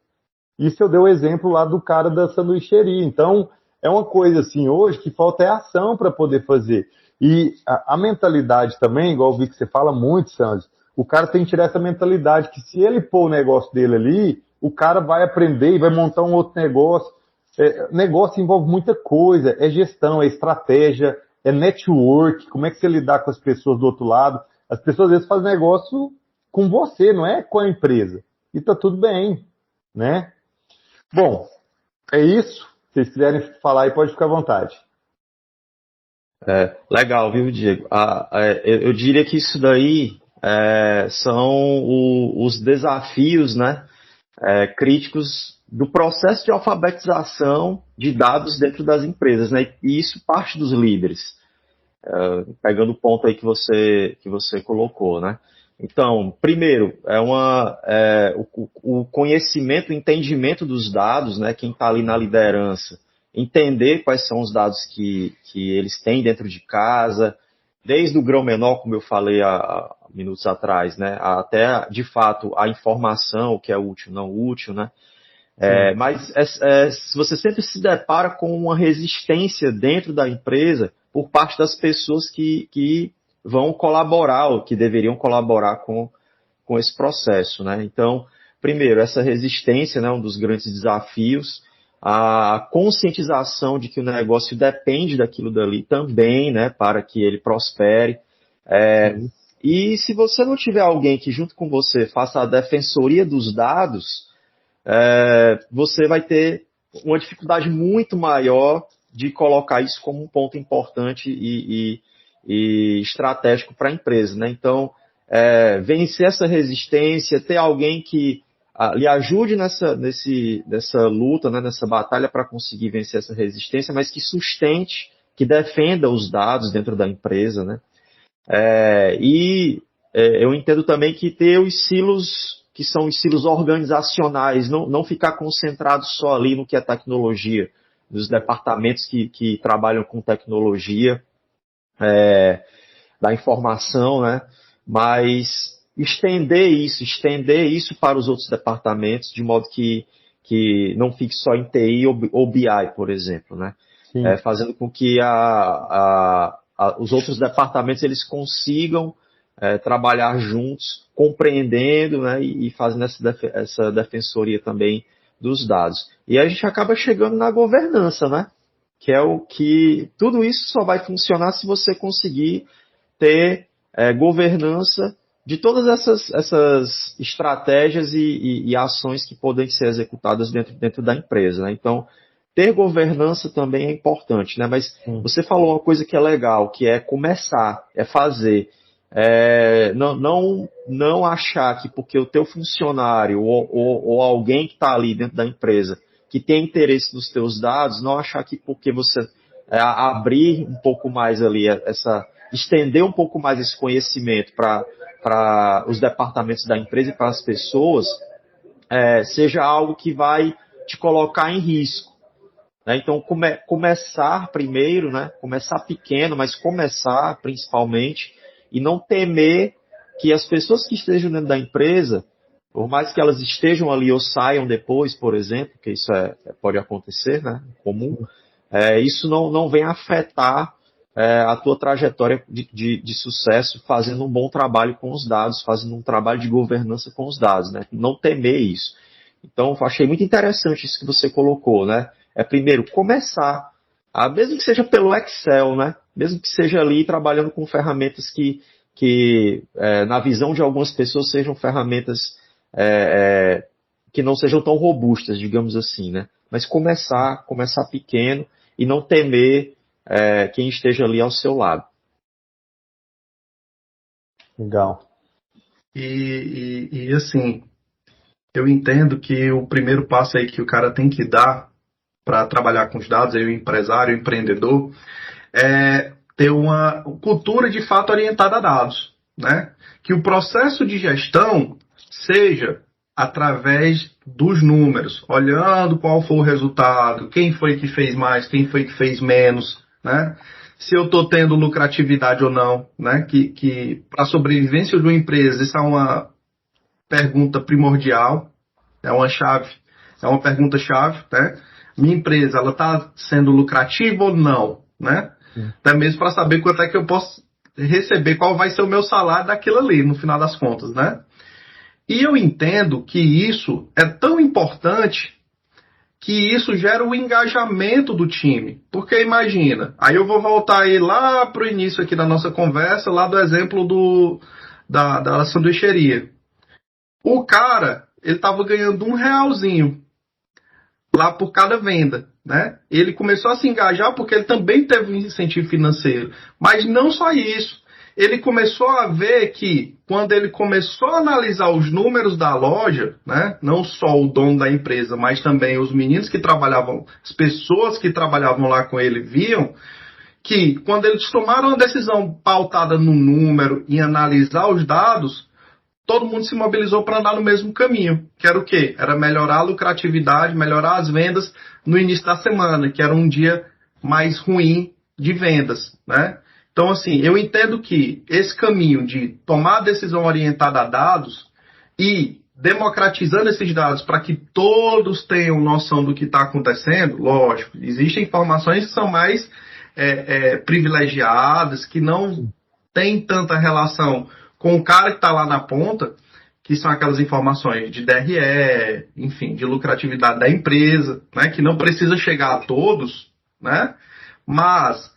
Isso eu dei o exemplo lá do cara da sanduicheria. Então, é uma coisa assim, hoje, que falta é ação para poder fazer. E a mentalidade também, igual eu vi que você fala muito, Sandro, o cara tem que tirar essa mentalidade que se ele pôr o negócio dele ali, o cara vai aprender e vai montar um outro negócio. Negócio envolve muita coisa, é gestão, é estratégia, é network, como é que você lidar com as pessoas do outro lado. As pessoas às vezes fazem negócio com você, não é com a empresa. E tá tudo bem, né? Bom, é isso. Se vocês quiserem falar aí, pode ficar à vontade. Legal, viu, Diego? Eu diria que isso daí são os desafios, né, críticos do processo de alfabetização de dados dentro das empresas, né? E isso parte dos líderes, pegando o ponto aí que você colocou, né? Então, primeiro, o conhecimento, o entendimento dos dados, né? Quem está ali na liderança, entender quais são os dados que eles têm dentro de casa, desde o grão menor, como eu falei há minutos atrás, né? Até, de fato, a informação, o que é útil, não útil, né? Mas se você sempre se depara com uma resistência dentro da empresa por parte das pessoas que vão colaborar, ou que deveriam colaborar com esse processo, né? Então, primeiro, essa resistência, né, um dos grandes desafios, a conscientização de que o negócio depende daquilo dali também, né, para que ele prospere. E se você não tiver alguém que junto com você faça a defensoria dos dados, você vai ter uma dificuldade muito maior de colocar isso como um ponto importante e estratégico para a empresa, né? Então, vencer essa resistência, ter alguém que lhe ajude nessa luta, né, nessa batalha para conseguir vencer essa resistência, mas que sustente, que defenda os dados dentro da empresa, né? Eu entendo também que ter os silos que são estilos organizacionais, não ficar concentrado só ali no que é tecnologia, nos departamentos que trabalham com tecnologia da informação, né? Mas estender isso para os outros departamentos, de modo que não fique só em TI ou BI, por exemplo, né? Fazendo com que os outros departamentos eles consigam trabalhar juntos, compreendendo, né, e fazendo essa defensoria também dos dados. E a gente acaba chegando na governança, né? Que é o que tudo isso só vai funcionar se você conseguir ter governança de todas essas estratégias e ações que podem ser executadas dentro da empresa, né? Então, ter governança também é importante, né? Mas você falou uma coisa que é legal, que é começar, é fazer. Não achar que porque o teu funcionário ou alguém que está ali dentro da empresa que tem interesse nos teus dados, não achar que porque você abrir um pouco mais ali, estender um pouco mais esse conhecimento para os departamentos da empresa e para as pessoas, seja algo que vai te colocar em risco. Né? Então, começar primeiro, né? Começar pequeno, mas começar principalmente, e não temer que as pessoas que estejam dentro da empresa, por mais que elas estejam ali ou saiam depois, por exemplo, que isso pode acontecer, né, comum, isso não venha afetar a tua trajetória de sucesso fazendo um bom trabalho com os dados, fazendo um trabalho de governança com os dados, né, não temer isso. Então, eu achei muito interessante isso que você colocou, né, primeiro começar, mesmo que seja pelo Excel, né, mesmo que seja ali trabalhando com ferramentas que na visão de algumas pessoas sejam ferramentas que não sejam tão robustas, digamos assim, né? Mas começar pequeno e não temer quem esteja ali ao seu lado. Legal. E assim, eu entendo que o primeiro passo aí que o cara tem que dar para trabalhar com os dados, aí o empresário, o empreendedor, ter uma cultura de fato orientada a dados, né? Que o processo de gestão seja através dos números, olhando qual foi o resultado, quem foi que fez mais, quem foi que fez menos, né? Se eu estou tendo lucratividade ou não, né? Que para a sobrevivência de uma empresa, isso é uma pergunta primordial, é uma pergunta-chave, né? Minha empresa, ela está sendo lucrativa ou não, né? Até mesmo para saber quanto é que eu posso receber, qual vai ser o meu salário daquilo ali, no final das contas, né? E eu entendo que isso é tão importante que isso gera o engajamento do time. Porque imagina, aí eu vou voltar aí lá para o início aqui da nossa conversa, lá do exemplo da sanduicheria. O cara, ele estava ganhando R$1 lá por cada venda, né? Ele começou a se engajar porque ele também teve um incentivo financeiro. Mas não só isso. Ele começou a ver que, quando ele começou a analisar os números da loja, né? Não só o dono da empresa, mas também os meninos que trabalhavam, as pessoas que trabalhavam lá com ele, viam que, quando eles tomaram uma decisão pautada no número, em analisar os dados, todo mundo se mobilizou para andar no mesmo caminho, que era o quê? Era melhorar a lucratividade, melhorar as vendas no início da semana, que era um dia mais ruim de vendas, né? Então, assim, eu entendo que esse caminho de tomar a decisão orientada a dados e democratizando esses dados para que todos tenham noção do que está acontecendo, lógico, existem informações que são mais privilegiadas, que não têm tanta relação com o cara que está lá na ponta, que são aquelas informações de DRE, enfim, de lucratividade da empresa, né, que não precisa chegar a todos, né, mas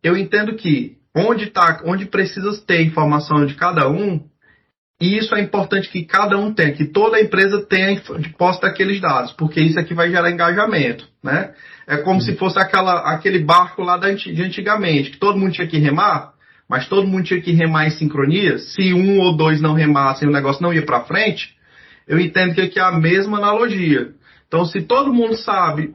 eu entendo que onde precisa ter informação de cada um, e isso é importante que cada um tenha, que toda a empresa tenha de posse daqueles dados, porque isso aqui vai gerar engajamento, né? É como se fosse aquele barco lá de antigamente, que todo mundo tinha que remar, mas todo mundo tinha que remar em sincronia. Se um ou dois não remassem, o negócio não ia para frente. Eu entendo que aqui é a mesma analogia. Então, se todo mundo sabe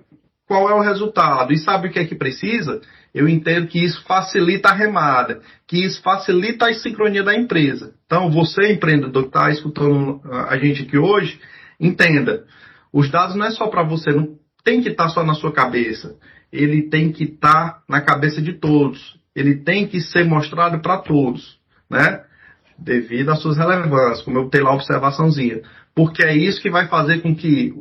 qual é o resultado e sabe o que é que precisa, eu entendo que isso facilita a remada, que isso facilita a sincronia da empresa. Então, você, empreendedor que está escutando a gente aqui hoje, entenda, os dados não é só para você, não tem que estar só na sua cabeça, ele tem que estar na cabeça de todos, ele tem que ser mostrado para todos, né? Devido às suas relevâncias, como eu tenho lá a observaçãozinha. Porque é isso que vai fazer com que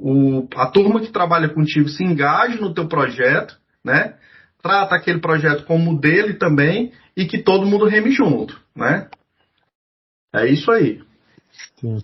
a turma que trabalha contigo se engaje no teu projeto, né? Trata aquele projeto como dele também e que todo mundo reme junto, né? É isso aí. Sim.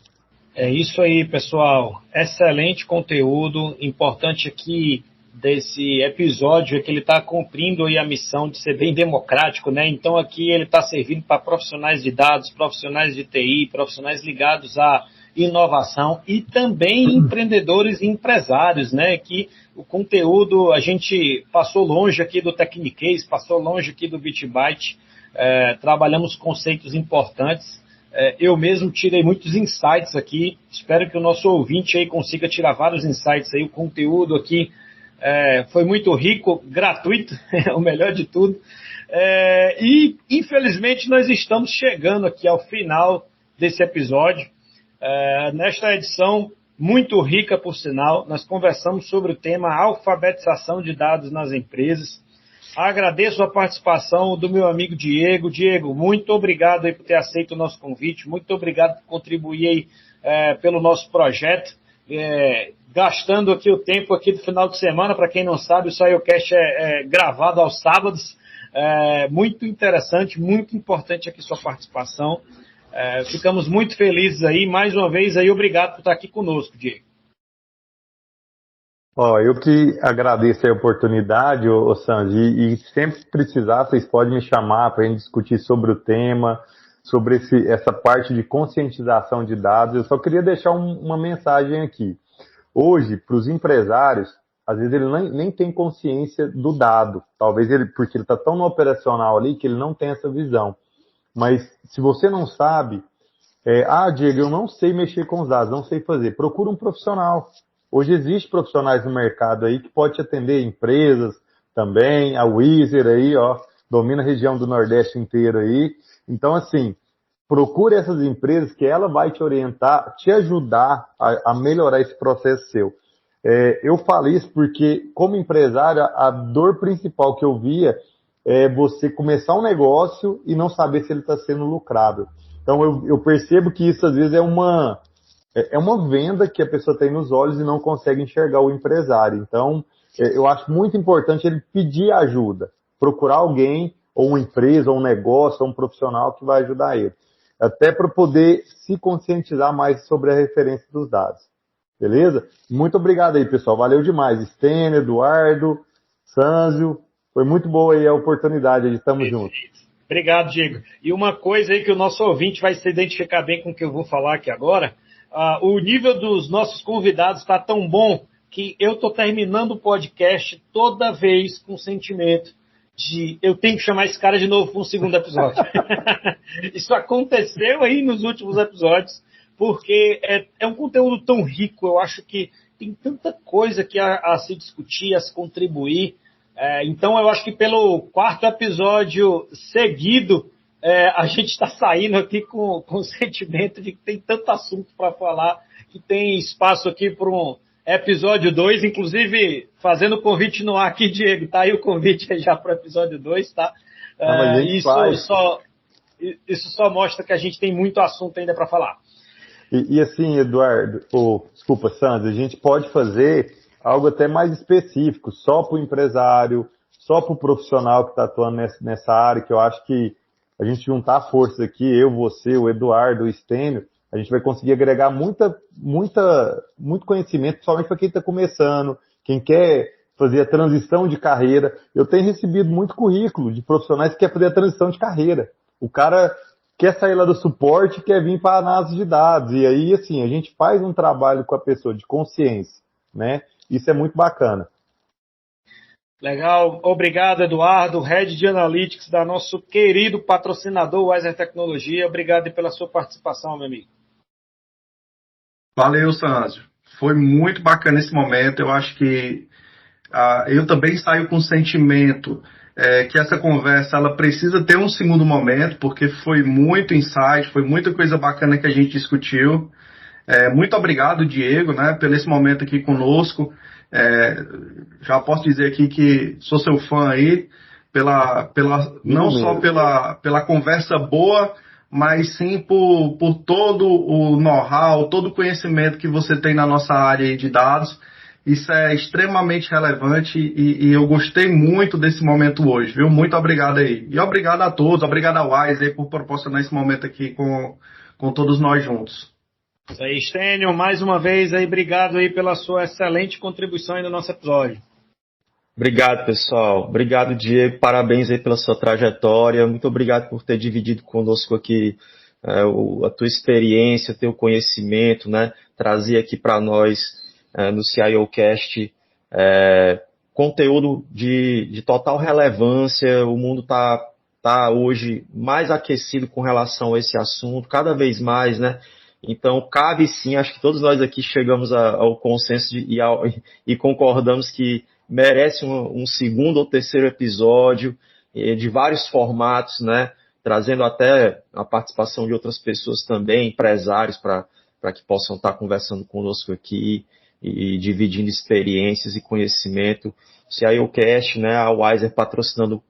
É isso aí, pessoal. Excelente conteúdo. Importante aqui desse episódio é que ele está cumprindo aí a missão de ser bem democrático, né? Então aqui ele está servindo para profissionais de dados, profissionais de TI, profissionais ligados à inovação e também empreendedores e empresários, né? Que o conteúdo, a gente passou longe aqui do Technicase, passou longe aqui do BitByte, trabalhamos conceitos importantes. Eu mesmo tirei muitos insights aqui, espero que o nosso ouvinte aí consiga tirar vários insights aí, o conteúdo aqui foi muito rico, gratuito, o melhor de tudo. E, infelizmente, nós estamos chegando aqui ao final desse episódio. Nesta edição, muito rica, por sinal, nós conversamos sobre o tema alfabetização de dados nas empresas. Agradeço a participação do meu amigo Diego. Diego, muito obrigado aí por ter aceito o nosso convite, muito obrigado por contribuir aí, pelo nosso projeto. Gastando aqui o tempo aqui do final de semana, para quem não sabe, o SciOcast é gravado aos sábados, muito interessante, muito importante aqui sua participação, ficamos muito felizes aí, mais uma vez aí, obrigado por estar aqui conosco, Diego. Eu que agradeço a oportunidade, Sanji, e sempre que precisar, vocês podem me chamar para a gente discutir sobre o tema, sobre essa parte de conscientização de dados. Eu só queria deixar uma mensagem aqui. Hoje, para os empresários, às vezes ele nem tem consciência do dado. Talvez porque ele está tão no operacional ali que ele não tem essa visão. Mas se você não sabe, Diego, eu não sei mexer com os dados, não sei fazer. Procura um profissional. Hoje existem profissionais no mercado aí que pode te atender empresas também, a Weezer aí, domina a região do Nordeste inteiro aí. Então, assim, procure essas empresas que ela vai te orientar, te ajudar a melhorar esse processo seu. Eu falo isso porque, como empresário, a dor principal que eu via é você começar um negócio e não saber se ele está sendo lucrável. Então, eu percebo que isso, às vezes, é uma venda que a pessoa tem nos olhos e não consegue enxergar o empresário. Então, eu acho muito importante ele pedir ajuda, procurar alguém, ou uma empresa, ou um negócio, ou um profissional que vai ajudar ele. Até para poder se conscientizar mais sobre a referência dos dados. Beleza? Muito obrigado aí, pessoal. Valeu demais. Stênio, Eduardo, Sanzio. Foi muito boa aí a oportunidade. Estamos juntos. Obrigado, Diego. E uma coisa aí que o nosso ouvinte vai se identificar bem com o que eu vou falar aqui agora. O nível dos nossos convidados está tão bom que eu estou terminando o podcast toda vez com o sentimento de eu tenho que chamar esse cara de novo para um segundo episódio. Isso aconteceu aí nos últimos episódios, porque é um conteúdo tão rico, eu acho que tem tanta coisa que a se discutir, a se contribuir. Então eu acho que pelo quarto episódio seguido, a gente está saindo aqui com o sentimento de que tem tanto assunto para falar, que tem espaço aqui para um episódio 2, inclusive fazendo o convite no ar aqui, Diego, tá aí o convite já para o episódio 2, tá? Isso só mostra que a gente tem muito assunto ainda para falar. E assim, Eduardo, desculpa, Sandra, a gente pode fazer algo até mais específico, só para o empresário, só para o profissional que está atuando nessa área, que eu acho que a gente juntar forças aqui, eu, você, o Eduardo, o Stênio, a gente vai conseguir agregar muito conhecimento, principalmente para quem está começando, quem quer fazer a transição de carreira. Eu tenho recebido muito currículo de profissionais que querem fazer a transição de carreira. O cara quer sair lá do suporte, quer vir para a análise de dados. E aí, assim, a gente faz um trabalho com a pessoa de consciência, né? Isso é muito bacana. Legal, obrigado, Eduardo, Head de Analytics da nosso querido patrocinador Wiser Tecnologia. Obrigado pela sua participação, meu amigo. Valeu, Sanzio. Foi muito bacana esse momento. Eu acho que eu também saio com o sentimento que essa conversa ela precisa ter um segundo momento, porque foi muito insight, foi muita coisa bacana que a gente discutiu. Muito obrigado, Diego, né, pelo esse momento aqui conosco. Já posso dizer aqui que sou seu fã aí, não só pela conversa boa, mas sim por todo o know-how, todo o conhecimento que você tem na nossa área aí de dados. Isso é extremamente relevante e eu gostei muito desse momento hoje, viu? Muito obrigado aí. E obrigado a todos, obrigado ao Wise aí por proporcionar esse momento aqui com todos nós juntos. Isso aí, Stênio, mais uma vez aí, obrigado aí pela sua excelente contribuição aí no nosso episódio. Obrigado, pessoal. Obrigado, Diego. Parabéns aí pela sua trajetória. Muito obrigado por ter dividido conosco aqui a tua experiência, teu conhecimento, né? Trazer aqui para nós no CIOcast conteúdo de total relevância. O mundo tá hoje mais aquecido com relação a esse assunto, cada vez mais, né? Então, cabe sim, acho que todos nós aqui chegamos ao consenso e concordamos que merece um segundo ou terceiro episódio de vários formatos, né? Trazendo até a participação de outras pessoas também, empresários, para que possam estar conversando conosco aqui e dividindo experiências e conhecimento. CIOcast, né? A Wiser patrocinando,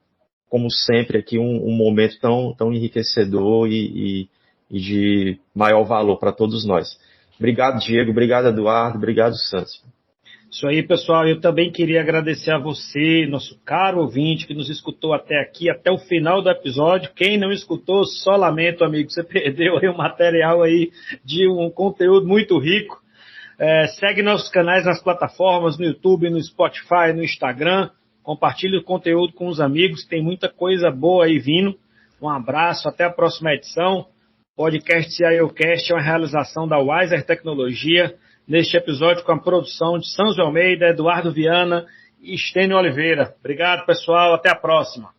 como sempre, aqui um momento tão enriquecedor e de maior valor para todos nós. Obrigado, Diego. Obrigado, Eduardo. Obrigado, Santos. Isso aí, pessoal. Eu também queria agradecer a você, nosso caro ouvinte, que nos escutou até aqui, até o final do episódio. Quem não escutou, só lamento, amigo. Você perdeu aí um material aí de um conteúdo muito rico. Segue nossos canais nas plataformas, no YouTube, no Spotify, no Instagram. Compartilhe o conteúdo com os amigos. Tem muita coisa boa aí vindo. Um abraço. Até a próxima edição. Podcast CIOcast é uma realização da Wiser Tecnologia, neste episódio com a produção de Sanzio Almeida, Eduardo Viana e Stênio Oliveira. Obrigado, pessoal. Até a próxima.